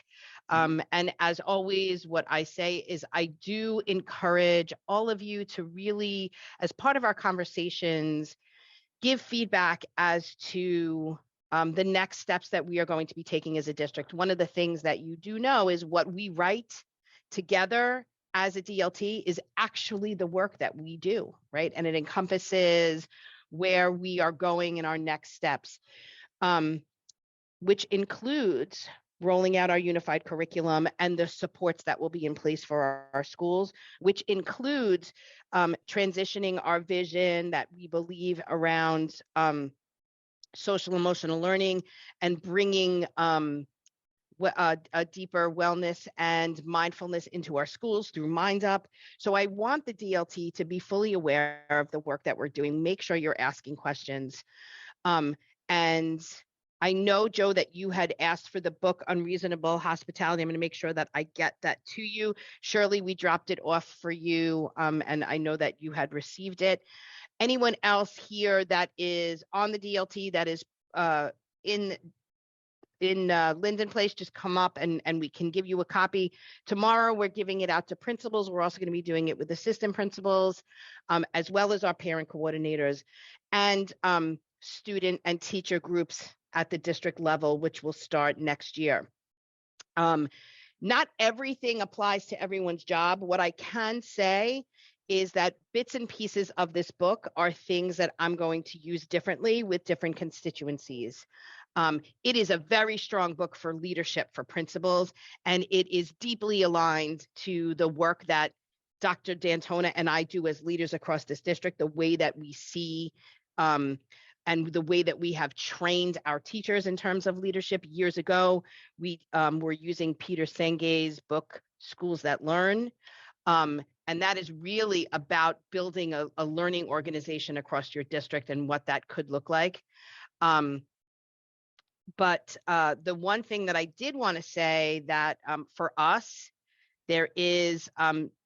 Speaker 8: And as always, what I say is I do encourage all of you to really, as part of our conversations, give feedback as to the next steps that we are going to be taking as a district. One of the things that you do know is what we write together as a DLT is actually the work that we do, right? And it encompasses where we are going in our next steps, which includes rolling out our unified curriculum and the supports that will be in place for our schools, which includes transitioning our vision that we believe around social emotional learning and bringing a deeper wellness and mindfulness into our schools through Mind Up. So I want the DLT to be fully aware of the work that we're doing. Make sure you're asking questions. And I know, Joe, that you had asked for the book Unreasonable Hospitality. I'm going to make sure that I get that to you. Shirley, we dropped it off for you, and I know that you had received it. Anyone else here that is on the DLT that is in Linden Place, just come up and we can give you a copy. Tomorrow, we're giving it out to principals. We're also going to be doing it with assistant principals, as well as our parent coordinators and student and teacher groups at the district level, which will start next year. Not everything applies to everyone's job. What I can say is that bits and pieces of this book are things that I'm going to use differently with different constituencies. It is a very strong book for leadership for principals, and it is deeply aligned to the work that Dr. D'Antona and I do as leaders across this district, the way that we see and the way that we have trained our teachers in terms of leadership. Years ago, we were using Peter Senge's book, Schools That Learn. And that is really about building a learning organization across your district and what that could look like. But the one thing that I did want to say that for us, there is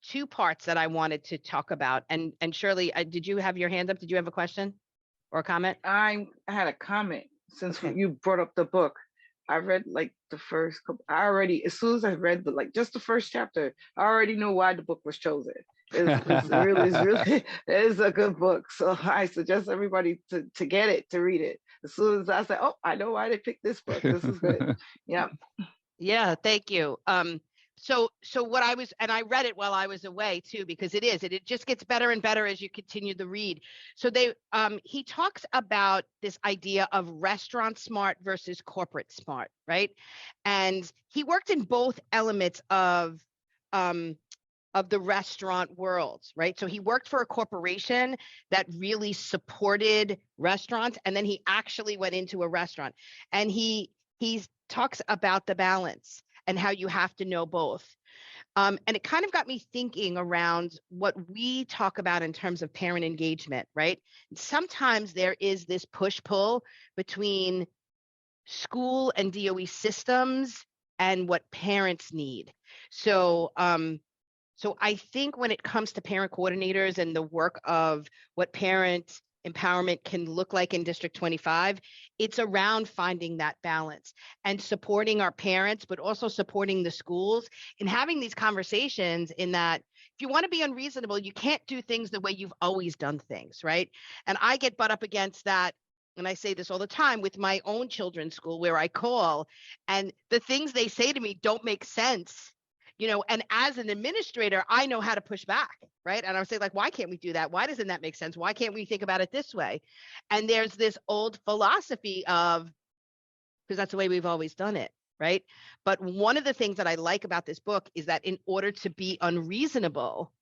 Speaker 8: two parts that I wanted to talk about. And Shirley, did you have your hand up? Did you have a question or a comment?
Speaker 7: I had a comment since
Speaker 8: Okay.
Speaker 7: you brought up the book. I read like the first couple. I already, as soon as I read just the first chapter, I already knew why the book was chosen. It's really, it's a good book. So I suggest everybody to get it, to read it. As soon as I said, oh, I know why they picked this book. This is good. Yeah.
Speaker 8: Yeah, thank you. So what I was, and I read it while I was away too, because it just gets better and better as you continue the read. So he talks about this idea of restaurant smart versus corporate smart, right? And he worked in both elements of the restaurant world, right? So he worked for a corporation that really supported restaurants, and then he actually went into a restaurant, and he talks about the balance and how you have to know both. And it kind of got me thinking around what we talk about in terms of parent engagement, right? Sometimes there is this push-pull between school and DOE systems and what parents need. So I think when it comes to parent coordinators and the work of what parent empowerment can look like in District 25, it's around finding that balance and supporting our parents, but also supporting the schools and having these conversations in that if you want to be unreasonable, you can't do things the way you've always done things, right? And I get butt up against that. And I say this all the time with my own children's school where I call and the things they say to me don't make sense. And as an administrator, I know how to push back, right? And I would say, like, why can't we do that? Why doesn't that make sense? Why can't we think about it this way? And there's this old philosophy of, because that's the way we've always done it, right? But one of the things that I like about this book is that in order to be unreasonable,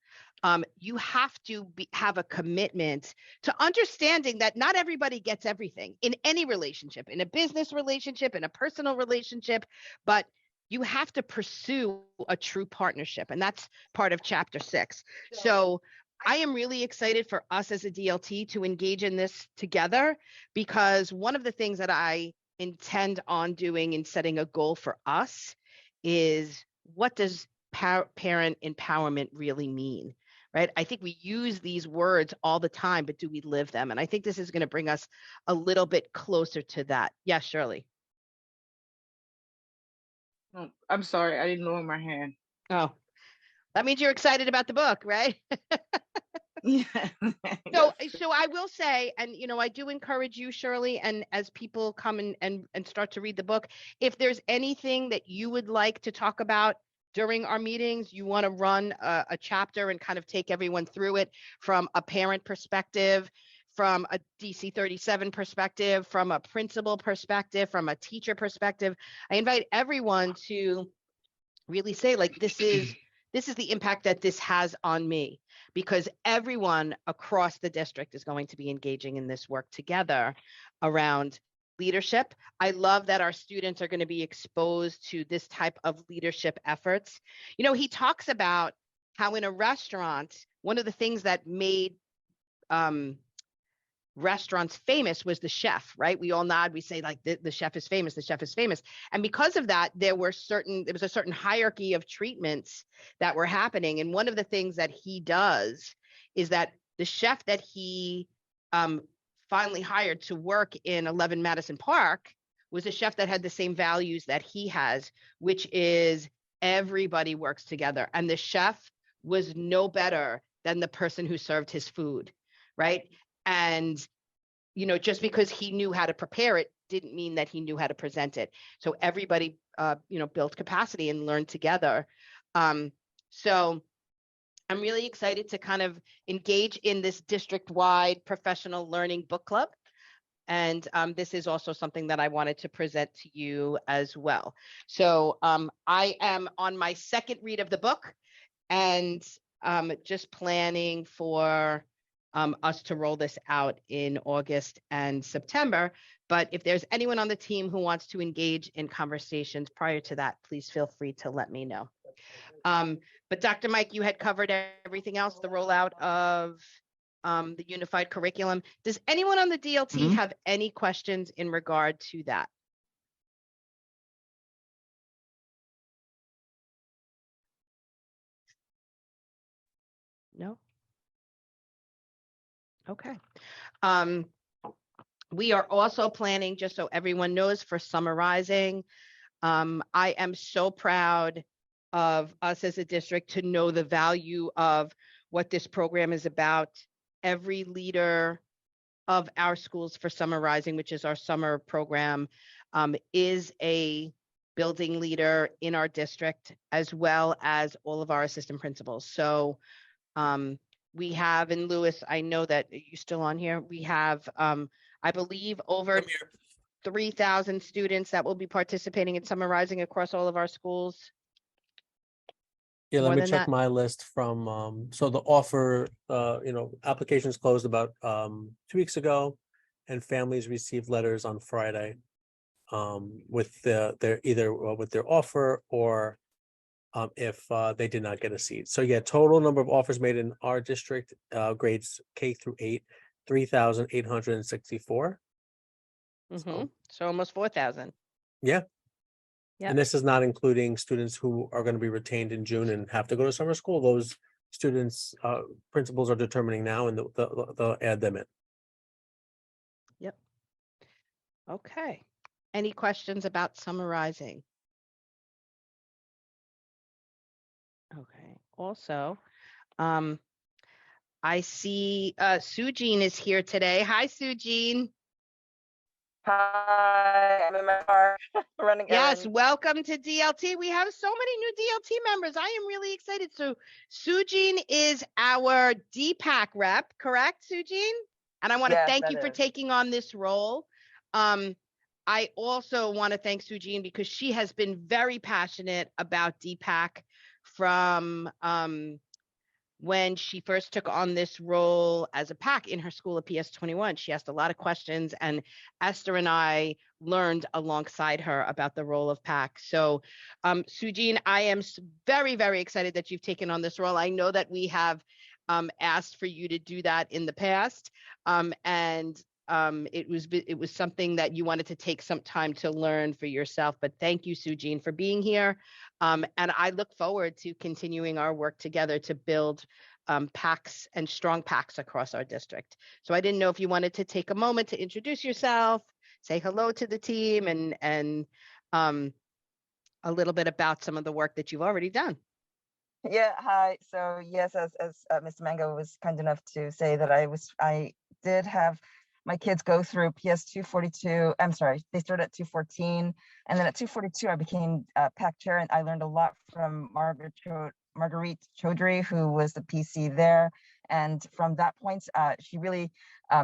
Speaker 8: you have to have a commitment to understanding that not everybody gets everything in any relationship, in a business relationship, in a personal relationship, but you have to pursue a true partnership. And that's part of chapter 6. So I am really excited for us as a DLT to engage in this together, because one of the things that I intend on doing in setting a goal for us is, what does parent empowerment really mean? Right? I think we use these words all the time, but do we live them? And I think this is going to bring us a little bit closer to that. Yes, Shirley.
Speaker 7: Oh, I'm sorry, I didn't lower my hand.
Speaker 8: Oh, that means you're excited about the book, right?
Speaker 7: Yeah.
Speaker 8: So I will say, and I do encourage you, Shirley, and as people come and start to read the book, if there's anything that you would like to talk about during our meetings, you want to run a chapter and kind of take everyone through it from a parent perspective, from a DC 37 perspective, from a principal perspective, from a teacher perspective, I invite everyone to really say, like, this is the impact that this has on me, because everyone across the district is going to be engaging in this work together around leadership. I love that our students are going to be exposed to this type of leadership efforts. He talks about how in a restaurant, one of the things that made restaurants famous was the chef, right? We all nod, we say, like, the chef is famous, the chef is famous. And because of that, there was a certain hierarchy of treatments that were happening. And one of the things that he does is that the chef that he finally hired to work in 11 Madison Park was a chef that had the same values that he has, which is everybody works together. And the chef was no better than the person who served his food, right? And, just because he knew how to prepare it didn't mean that he knew how to present it. So everybody, built capacity and learned together. So I'm really excited to kind of engage in this district-wide professional learning book club. And this is also something that I wanted to present to you as well. So I am on my second read of the book, and just planning for us to roll this out in August and September. But if there's anyone on the team who wants to engage in conversations prior to that, please feel free to let me know. But Dr. Mike, you had covered everything else, the rollout of the unified curriculum. Does anyone on the DLT have any questions in regard to that? No? Okay. We are also planning, just so everyone knows, for summarizing. I am so proud of us as a district to know the value of what this program is about. Every leader of our schools for summarizing, which is our summer program, is a building leader in our district, as well as all of our assistant principals. So we have, and Lewis, I know that you're still on here. We have, I believe, over 3,000 students that will be participating in summarizing across all of our schools.
Speaker 3: Yeah,
Speaker 8: More
Speaker 3: let me
Speaker 8: than
Speaker 3: check
Speaker 8: that?
Speaker 3: my list from, so the offer, applications closed about 2 weeks ago, and families received letters on Friday with their either with their offer or if they did not get a seat. So yeah, total number of offers made in our district, grades K through 8, 3,864.
Speaker 8: So almost 4,000.
Speaker 3: Yeah.
Speaker 8: Yeah.
Speaker 3: And this is not including students who are going to be retained in June and have to go to summer school. Those students, principals are determining now, and they'll add them in.
Speaker 8: Okay. Any questions about summarizing? Okay. Also, I see Sujin is here today. Hi, Sujin.
Speaker 9: Hi, I'm in my car running
Speaker 8: Yes,
Speaker 9: errands.
Speaker 8: welcome to DLT. We have so many new DLT members. I am really excited. So Sujin is our DPAC rep, correct, Sujin? And I want to
Speaker 9: Yes,
Speaker 8: thank
Speaker 9: that
Speaker 8: you for
Speaker 9: is.
Speaker 8: taking on this role. I also want to thank Sujin because she has been very passionate about DPAC from when she first took on this role as a PAC in her school at PS21. She asked a lot of questions, and Esther and I learned alongside her about the role of PAC. So, Sujin, I am very, very excited that you've taken on this role. I know that we have asked for you to do that in the past, and it was something that you wanted to take some time to learn for yourself. But thank you, Sujin, for being here. And I look forward to continuing our work together to build PACs and strong PACs across our district. So I didn't know if you wanted to take a moment to introduce yourself, say hello to the team, and a little bit about some of the work that you've already done.
Speaker 9: Yeah, hi. So yes, as Mr. Mango was kind enough to say that I did have my kids go through PS 242. I'm sorry, they started at 214, and then at 242 I became PAC chair, and I learned a lot from Marguerite Chaudhry, who was the PC there. And from that point, she really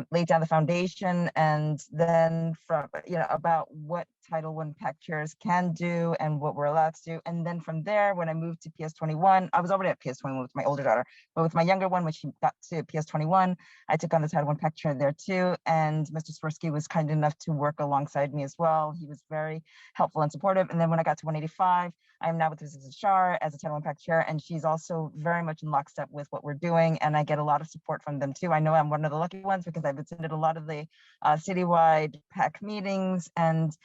Speaker 9: laid down the foundation, and then from about what Title I PAC chairs can do and what we're allowed to do. And then from there, when I moved to PS21, I was already at PS21 with my older daughter, but with my younger one, when she got to PS21, I took on the Title I PAC chair there too. And Mr. Swirsky was kind enough to work alongside me as well. He was very helpful and supportive. And then when I got to 185, I am now with Mrs. Shar as a Title I PAC chair, and she's also very much in lockstep with what we're doing. And I get a lot of support from them too. I know I'm one of the lucky ones because I've attended a lot of the citywide PAC meetings, and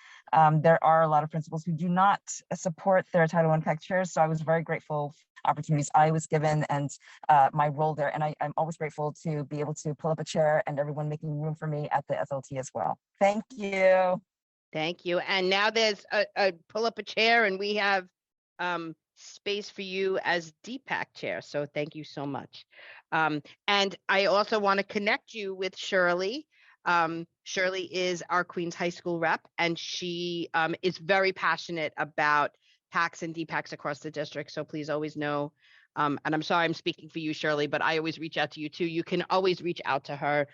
Speaker 9: there are a lot of principals who do not support their Title I PAC chairs. So I was very grateful for opportunities I was given and my role there. And I'm always grateful to be able to pull up a chair and everyone making room for me at the SLT as well. Thank you.
Speaker 8: Thank you. And now there's a pull up a chair, and we have space for you as DPAC chair. So thank you so much. And I also want to connect you with Shirley. Shirley is our Queens High School rep, and she is very passionate about PACs and DPACs across the district. So please always know, and I'm sorry I'm speaking for you, Shirley, but I always reach out to you too. You can always reach out to her.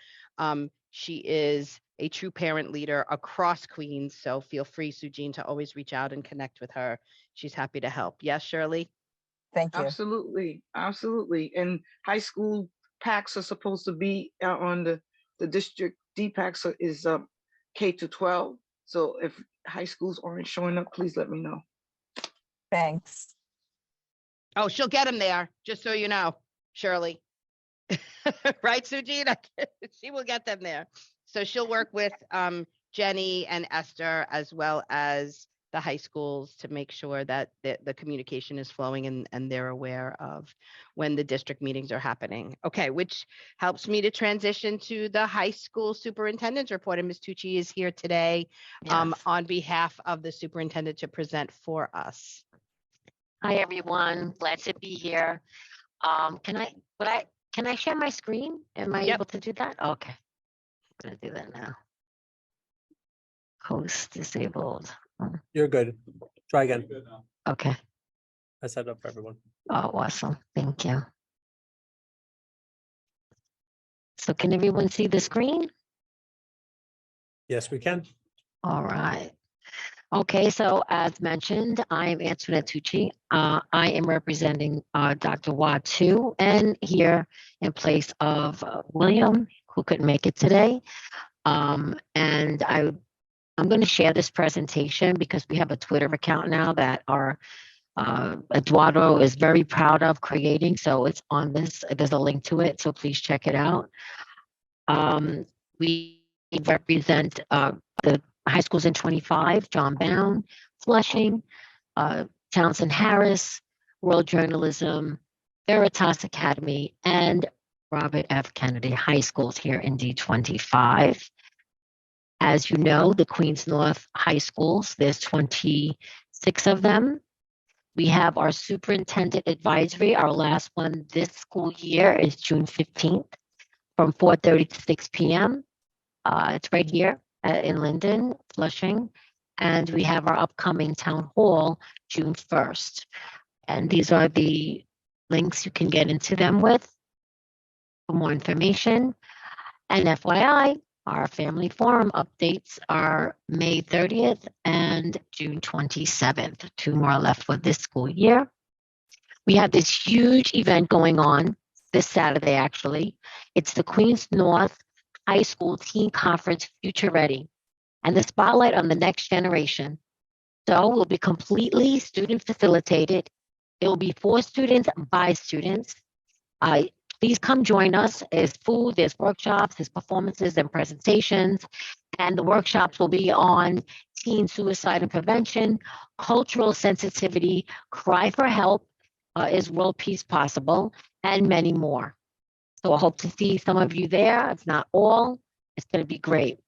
Speaker 8: She is a true parent leader across Queens. So feel free, Sujin, to always reach out and connect with her. She's happy to help. Yes, Shirley?
Speaker 9: Thank you.
Speaker 7: Absolutely, absolutely. And high school PACs are supposed to be on the district DPACs is K to 12. So if high schools aren't showing up, please let me know.
Speaker 9: Thanks.
Speaker 8: Oh, she'll get him there, just so you know, Shirley. Right, Sujin? She will get them there. So she'll work with Jenny and Esther, as well as the high schools, to make sure that the communication is flowing and they're aware of when the district meetings are happening. Okay, which helps me to transition to the high school superintendent's report. And Ms. Tucci is here today
Speaker 5: Yes.
Speaker 8: on behalf of the superintendent to present for us.
Speaker 5: Hi, everyone. Glad to be here. Can I share my screen? Am I
Speaker 8: Yep.
Speaker 5: able to do that? Okay. I'm gonna do that now. Host disabled.
Speaker 3: You're good. Try again.
Speaker 5: Okay.
Speaker 3: I set it up for everyone.
Speaker 5: Oh, awesome. Thank you. So can everyone see the screen?
Speaker 3: Yes, we can.
Speaker 5: All right. Okay, so as mentioned, I'm Antoinette Tucci. I am representing Dr. Watu, and here in place of William, who couldn't make it today. And I'm going to share this presentation because we have a Twitter account now that our Eduardo is very proud of creating. So it's on this. There's a link to it, so please check it out. We represent the high schools in 25, John Bound, Flushing, Townsend Harris, World Journalism, Veritas Academy, and Robert F. Kennedy High Schools here in D25. As you know, the Queens North High Schools, there's 26 of them. We have our superintendent advisory. Our last one this school year is June 15th from 4:30 to 6 p.m. It's right here in Linden, Flushing. And we have our upcoming town hall June 1st. And these are the links you can get into them with for more information. And FYI, our family forum updates are May 30th and June 27th. 2 more left for this school year. We have this huge event going on this Saturday, actually. It's the Queens North High School Teen Conference Future Ready and the spotlight on the next generation. So we'll be completely student facilitated. It will be for students by students. Please come join us. There's food, there's workshops, there's performances and presentations. And the workshops will be on teen suicide and prevention, cultural sensitivity, cry for help, is world peace possible, and many more. So I hope to see some of you there. If not all, it's going to be great.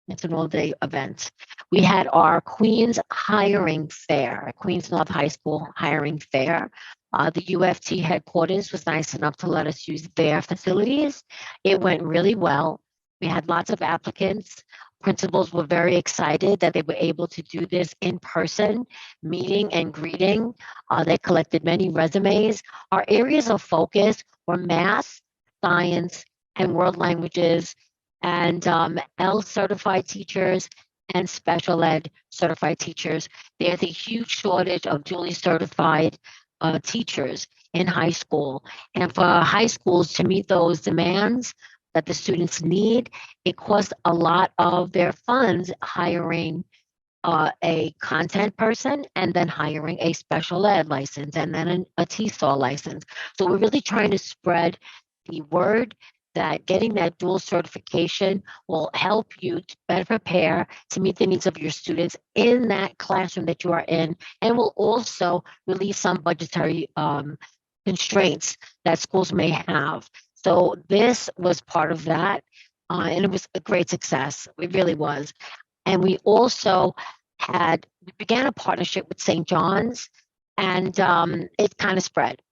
Speaker 5: It's an all-day event. We had our Queens Hiring Fair, Queens North High School Hiring Fair. The UFT headquarters was nice enough to let us use their facilities. It went really well. We had lots of applicants. Principals were very excited that they were able to do this in person, meeting and greeting. They collected many resumes. Our areas of focus were math, science, and world languages, and L certified teachers and special ed certified teachers. There's a huge shortage of duly certified teachers in high school. And for high schools to meet those demands that the students need, it costs a lot of their funds hiring a content person and then hiring a special ed license and then a TESOL license. So we're really trying to spread the word that getting that dual certification will help you to better prepare to meet the needs of your students in that classroom that you are in, and will also relieve some budgetary constraints that schools may have. So this was part of that, and it was a great success. It really was. And we also we began a partnership with St. John's, and it kind of spread.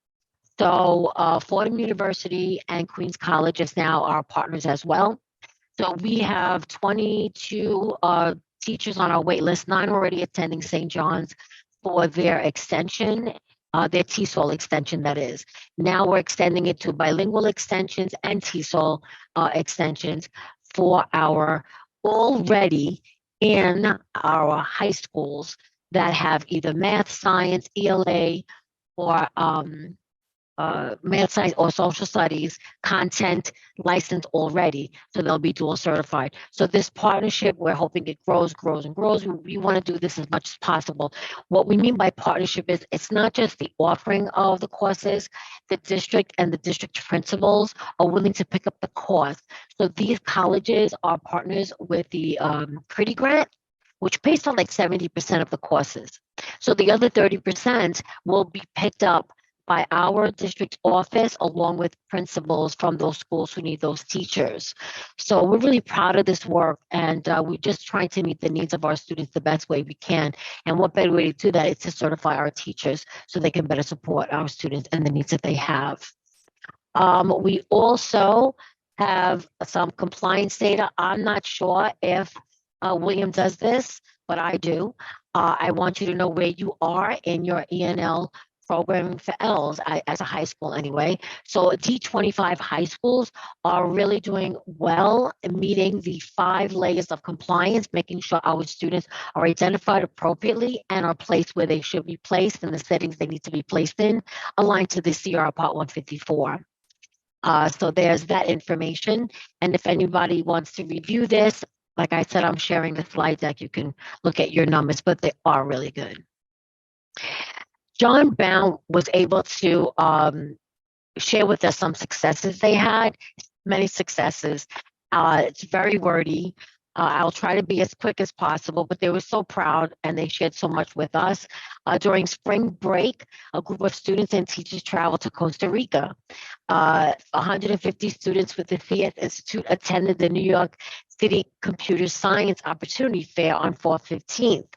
Speaker 5: So Fordham University and Queens College is now our partners as well. So we have 22 teachers on our wait list, 9 already attending St. John's for their extension, their TESOL extension, that is. Now we're extending it to bilingual extensions and TESOL extensions for our already in our high schools that have either math, science, ELA, or math science or social studies content licensed already, so they'll be dual certified. So this partnership, we're hoping it grows and grows. We want to do this as much as possible. What we mean by partnership is it's not just the offering of the courses. The district and the district principals are willing to pick up the cost. So these colleges are partners with the Pretty Grant, which pays for like 70% of the courses. So the other 30% will be picked up by our district office along with principals from those schools who need those teachers. So we're really proud of this work, and we're just trying to meet the needs of our students the best way we can. And what better way to do that is to certify our teachers so they can better support our students and the needs that they have. We also have some compliance data. I'm not sure if William does this, but I do. I want you to know where you are in your ENL programming for L's as a high school anyway. So D25 high schools are really doing well in meeting the 5 layers of compliance, making sure our students are identified appropriately and are placed where they should be placed in the settings they need to be placed in, aligned to the CR Part 154. So there's that information. And if anybody wants to review this, like I said, I'm sharing the slide deck. You can look at your numbers, but they are really good. John Brown was able to share with us some successes they had, many successes. It's very wordy. I'll try to be as quick as possible, but they were so proud and they shared so much with us. During spring break, a group of students and teachers traveled to Costa Rica. 150 students with the Fiat Institute attended the New York City Computer Science Opportunity Fair on 4/15th.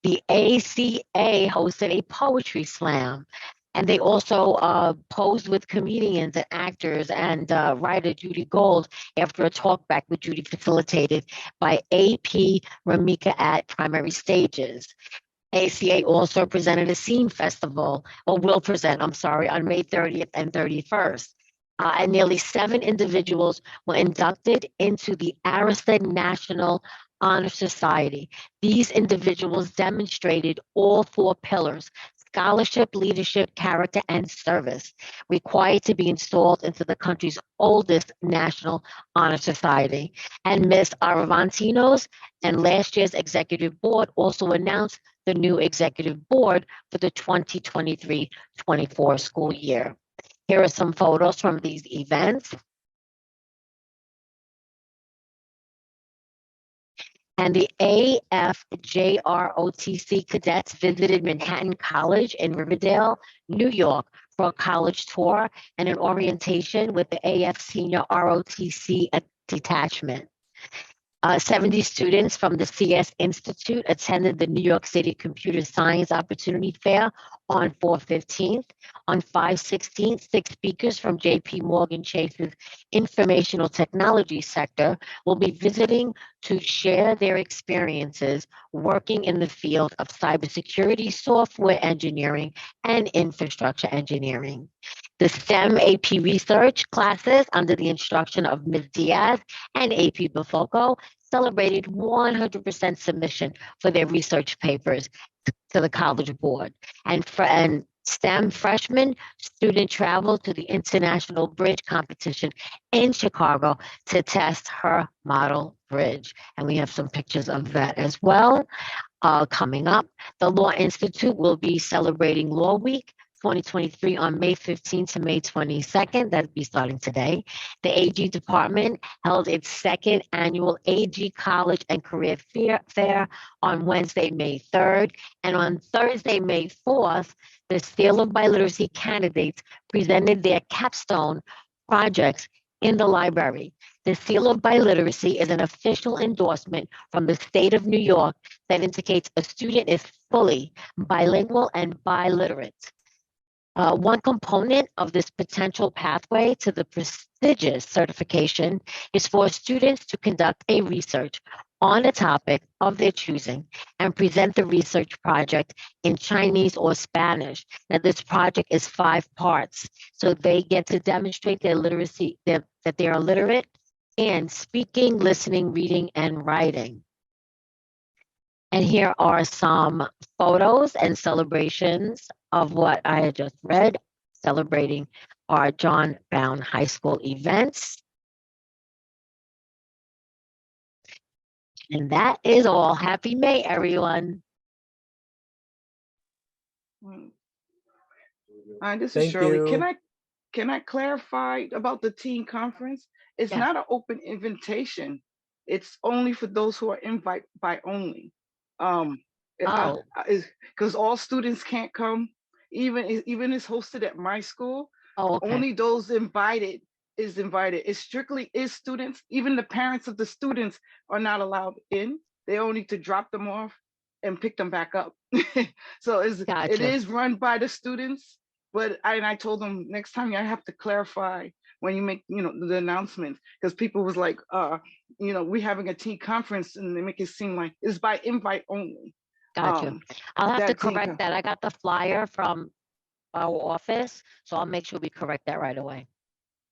Speaker 5: The ACA hosted a poetry slam, and they also posed with comedians and actors and writer Judy Gold after a talkback with Judy facilitated by AP Ramika at Primary Stages. ACA also presented a scene festival, or will present, I'm sorry, on May 30th and 31st. And nearly 7 individuals were inducted into the Aristide National Honor Society. These individuals demonstrated all 4 pillars: scholarship, leadership, character, and service required to be installed into the country's oldest National Honor Society. And Ms. Aravantino's and last year's executive board also announced the new executive board for the 2023-24 school year. Here are some photos from these events. And the AFJROTC cadets visited Manhattan College in Riverdale, New York for a college tour and an orientation with the AF Senior ROTC detachment. 70 students from the CS Institute attended the New York City Computer Science Opportunity Fair on 4/15th. On 5/16th, 6 speakers from JP Morgan Chase's informational technology sector will be visiting to share their experiences working in the field of cybersecurity, software engineering, and infrastructure engineering. The STEM AP research classes under the instruction of Ms. Diaz and AP Bafoco celebrated 100% submission for their research papers to the College Board. And STEM freshman student traveled to the International Bridge Competition in Chicago to test her model bridge. And we have some pictures of that as well. Coming up, the Law Institute will be celebrating Law Week 2023 on May 15th to May 22nd. That'll be starting today. The AG department held its 2nd annual AG College and Career Fair on Wednesday, May 3rd. And on Thursday, May 4th, the Seal of Biliteracy candidates presented their capstone projects in the library. The Seal of Biliteracy is an official endorsement from the state of New York that indicates a student is fully bilingual and biliterate. One component of this potential pathway to the prestigious certification is for students to conduct a research on a topic of their choosing and present the research project in Chinese or Spanish. Now, this project is 5 parts, so they get to demonstrate their literacy, that they are literate in speaking, listening, reading, and writing. And here are some photos and celebrations of what I had just read, celebrating our John Brown High School events. And that is all. Happy May, everyone.
Speaker 7: This is
Speaker 3: Thank
Speaker 7: Shirley.
Speaker 3: you.
Speaker 7: Can I clarify about the teen conference? It's
Speaker 5: Yeah.
Speaker 7: not an open invitation. It's only for those who are invite by only. Because all students can't come. Even it's hosted at my school.
Speaker 5: Okay.
Speaker 7: Only those invited is invited. It strictly is students. Even the parents of the students are not allowed in. They only need to drop them off and pick them back up. So it is run by the students. But I told them next time I have to clarify when you make the announcements, because people was like, we're having a teen conference and they make it seem like it's by invite only.
Speaker 5: Gotcha. I'll have to correct that. I got the flyer from our office, so I'll make sure we correct that right away.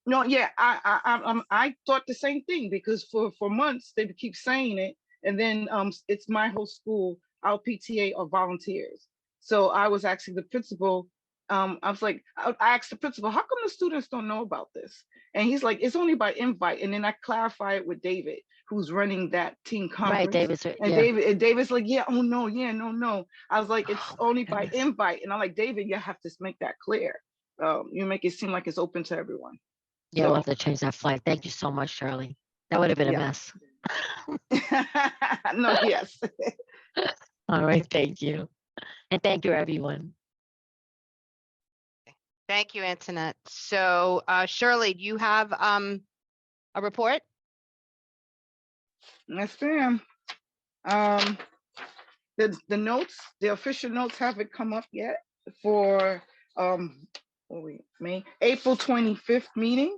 Speaker 7: No, yeah, I thought the same thing, because for months they keep saying it, and then it's my whole school. Our PTA are volunteers, so I was asking the principal. I was like, I asked the principal, how come the students don't know about this? And he's like, it's only by invite. And then I clarify it with David, who's running that teen conference.
Speaker 5: Right, David's,
Speaker 7: and
Speaker 5: yeah.
Speaker 7: David's like, yeah, oh no, yeah, no. I was like, it's only by invite. And I'm like, David, you have to make that clear. You make it seem like it's open to everyone.
Speaker 5: Yeah, we'll have to change that flag. Thank you so much, Shirley. That would have been a mess.
Speaker 7: No, yes.
Speaker 5: All right, thank you. And thank you, everyone.
Speaker 8: Thank you, Antoinette. So, Shirley, do you have a report?
Speaker 7: Yes, ma'am. The notes, the official notes haven't come up yet for April 25th meeting,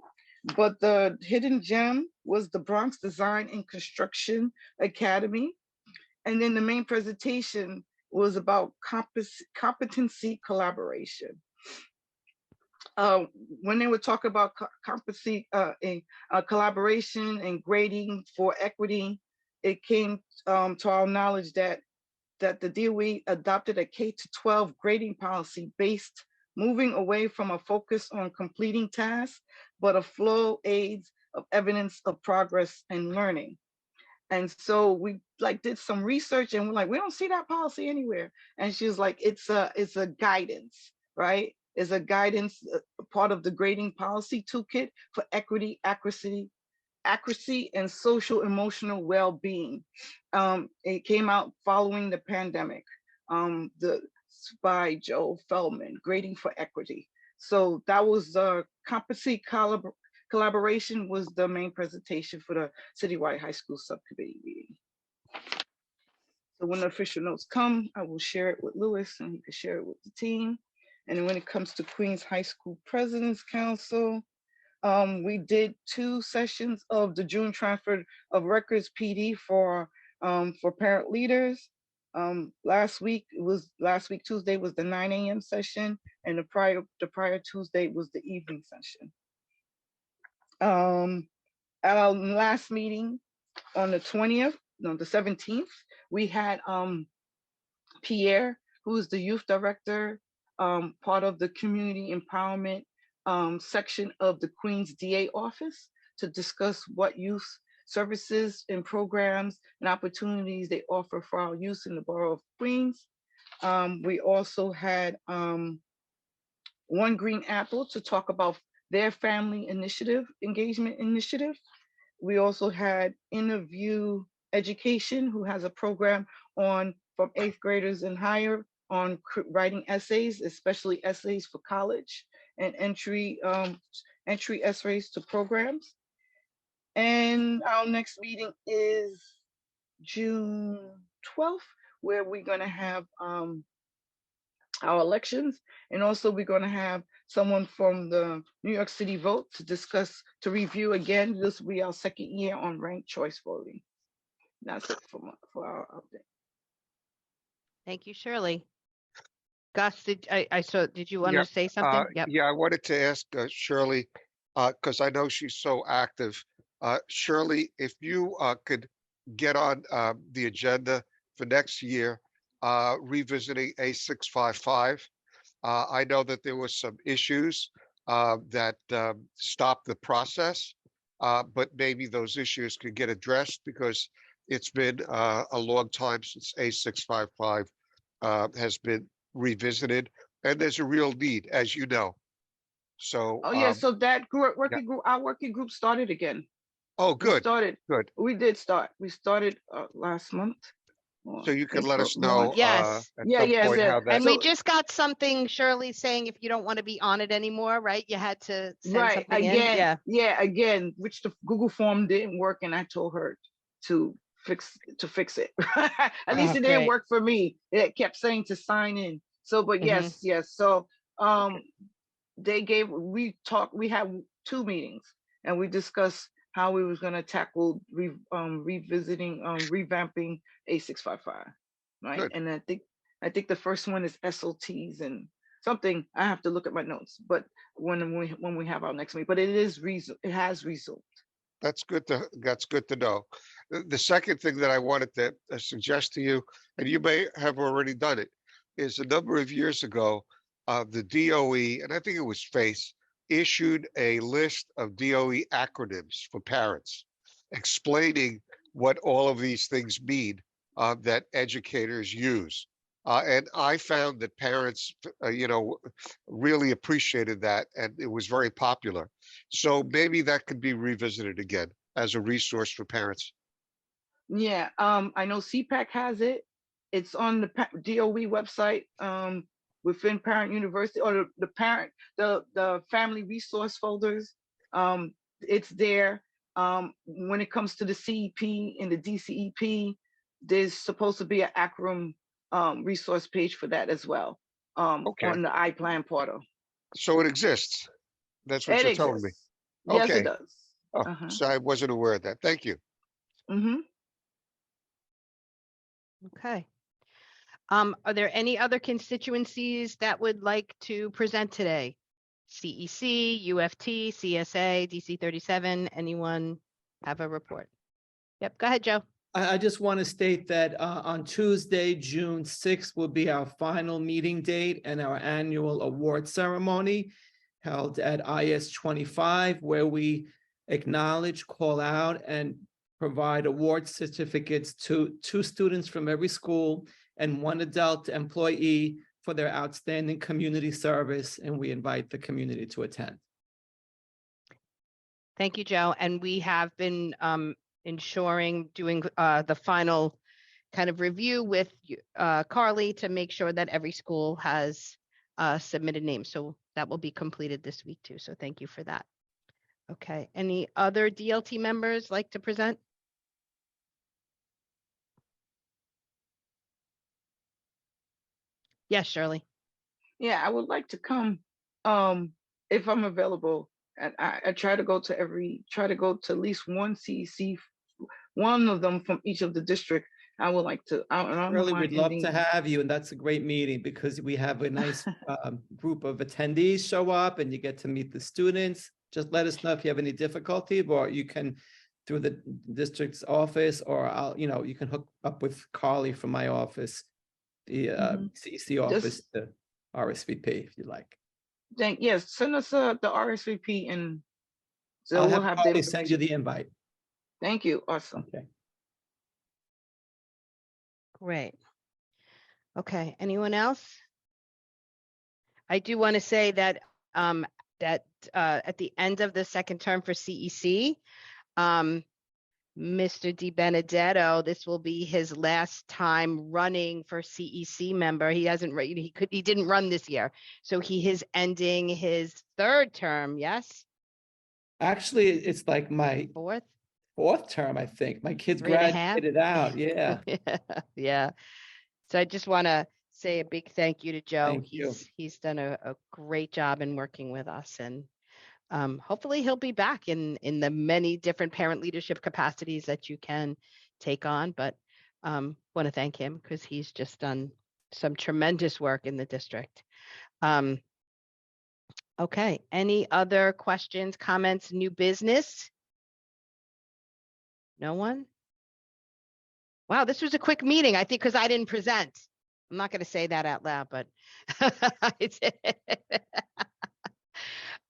Speaker 7: but the hidden gem was the Bronx Design and Construction Academy. And then the main presentation was about competency collaboration. When they were talking about competency collaboration and grading for equity, it came to our knowledge that the DOE adopted a K-12 grading policy based, moving away from a focus on completing tasks, but a flow aids of evidence of progress and learning. And so we did some research and we're like, we don't see that policy anywhere. And she was like, it's a guidance, right? It's a guidance, part of the grading policy toolkit for equity, accuracy and social emotional well-being. It came out following the pandemic, by Joe Feldman, Grading for Equity. So that was the competency collaboration was the main presentation for the citywide high school subcommittee meeting. So when the official notes come, I will share it with Lewis and he can share it with the team. And then when it comes to Queens High School President's Council, we did 2 sessions of the June transfer of records PD for parent leaders. Last week Tuesday was the 9 a.m. session, and the prior Tuesday was the evening session. At our last meeting on the 17th, we had Pierre, who is the youth director, part of the community empowerment section of the Queens DA office, to discuss what youth services and programs and opportunities they offer for our youth in the borough of Queens. We also had One Green Apple to talk about their family engagement initiative. We also had Interview Education, who has a program from 8th graders and higher on writing essays, especially essays for college and entry essays to programs. And our next meeting is June 12th, where we're going to have our elections. And also we're going to have someone from the New York City Vote to review again. This will be our 2nd year on ranked choice voting. That's it for our update.
Speaker 8: Thank you, Shirley. Gus, did you want to say something?
Speaker 2: Yeah, I wanted to ask Shirley, because I know she's so active. Shirley, if you could get on the agenda for next year, revisiting A655. I know that there was some issues that stopped the process, but maybe those issues could get addressed, because it's been a long time since A655 has been revisited, and there's a real need, as you know. So
Speaker 7: so that our working group started again.
Speaker 2: Oh, good. Good.
Speaker 7: We did start. We started last month.
Speaker 2: So you could let us know
Speaker 8: yes.
Speaker 2: at some point how that.
Speaker 8: And we just got something, Shirley, saying if you don't want to be on it anymore, right? You had to send something in.
Speaker 7: Again, which the Google form didn't work, and I told her to fix it. At least it didn't work for me. It kept saying to sign in. So, but yes. So we had 2 meetings, and we discussed how we was going to tackle revisiting, revamping A655, right? Good. And I think the first one is SOTs and something. I have to look at my notes, but when we have our next meeting, but it has resumed.
Speaker 2: That's good to know. The second thing that I wanted to suggest to you, and you may have already done it, is a number of years ago, the DOE, and I think it was FACE, issued a list of DOE acronyms for parents, explaining what all of these things mean that educators use. And I found that parents, really appreciated that, and it was very popular. So maybe that could be revisited again as a resource for parents.
Speaker 7: Yeah, I know CPAC has it. It's on the DOE website. Within Parent University, or the family resource folders. It's there. When it comes to the CEP and the DCEP, there's supposed to be an Akron resource page for that as well,
Speaker 2: Okay.
Speaker 7: on the iPlan portal.
Speaker 2: So it exists. That's what
Speaker 7: It
Speaker 2: you're telling me.
Speaker 7: exists. Yes,
Speaker 2: Okay.
Speaker 7: it does.
Speaker 2: Oh,
Speaker 7: Uh-huh.
Speaker 2: so I wasn't aware of that. Thank you.
Speaker 7: Mm-hmm.
Speaker 8: Okay. Are there any other constituencies that would like to present today? CEC, UFT, CSA, DC 37, anyone have a report? Yep, go ahead, Joe.
Speaker 6: I just want to state that on Tuesday, June 6th will be our final meeting date and our annual award ceremony held at IS 25, where we acknowledge, call out, and provide award certificates to 2 students from every school and 1 adult employee for their outstanding community service, and we invite the community to attend.
Speaker 8: Thank you, Joe. And we have been doing the final kind of review with Carly to make sure that every school has submitted names. So that will be completed this week too. So thank you for that. Okay, any other DLT members like to present? Yes, Shirley.
Speaker 7: Yeah, I would like to come, if I'm available. And I try to go to at least one CEC, one of them from each of the district. I would like to. I don't
Speaker 6: Really,
Speaker 7: mind
Speaker 6: we'd love
Speaker 7: ending-
Speaker 6: to have you, and that's a great meeting because we have a nice group of attendees show up and you get to meet the students. Just let us know if you have any difficulty, or you can through the district's office, or you can hook up with Carly from my office, the CEC office, the RSVP if you like.
Speaker 7: Yes, send us the RSVP, and so
Speaker 6: I'll
Speaker 7: we'll
Speaker 6: have
Speaker 7: have
Speaker 6: Carly
Speaker 7: the
Speaker 6: send you the invite.
Speaker 7: Thank you. Awesome.
Speaker 6: Okay.
Speaker 8: Great. Okay, anyone else? I do want to say that at the end of the second term for CEC, Mr. Di Benedetto, this will be his last time running for CEC member. He didn't run this year. So he is ending his 3rd term, yes?
Speaker 6: Actually, it's like my 4th term, I think. My kids
Speaker 8: 3.5?
Speaker 6: graduated out. Yeah.
Speaker 8: Yeah. So I just want to say a big thank you to Joe.
Speaker 6: Thank you.
Speaker 8: He's done a great job in working with us, and hopefully he'll be back in the many different parent leadership capacities that you can take on. But want to thank him because he's just done some tremendous work in the district. Okay, any other questions, comments, new business? No one? Wow, this was a quick meeting, I think, because I didn't present. I'm not going to say that out loud, but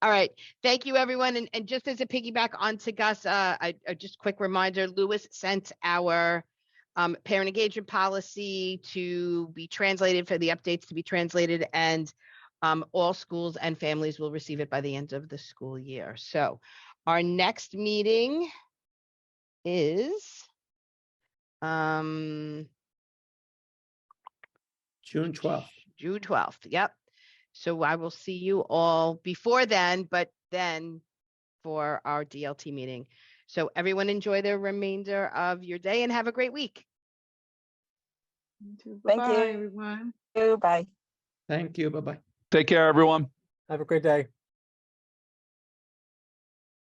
Speaker 8: all right. Thank you, everyone. And just as a piggyback onto Gus, just quick reminder, Lewis sent our parent engagement policy to be translated, for the updates to be translated, and all schools and families will receive it by the end of the school year. So our next meeting is
Speaker 6: June 12th.
Speaker 8: June 12th. Yep. So I will see you all before then, but then for our DLT meeting. So everyone enjoy the remainder of your day and have a great week.
Speaker 9: Thank
Speaker 7: Bye,
Speaker 9: you.
Speaker 7: everyone.
Speaker 9: Bye.
Speaker 6: Thank you. Bye-bye.
Speaker 1: Take care, everyone.
Speaker 3: Have a great day.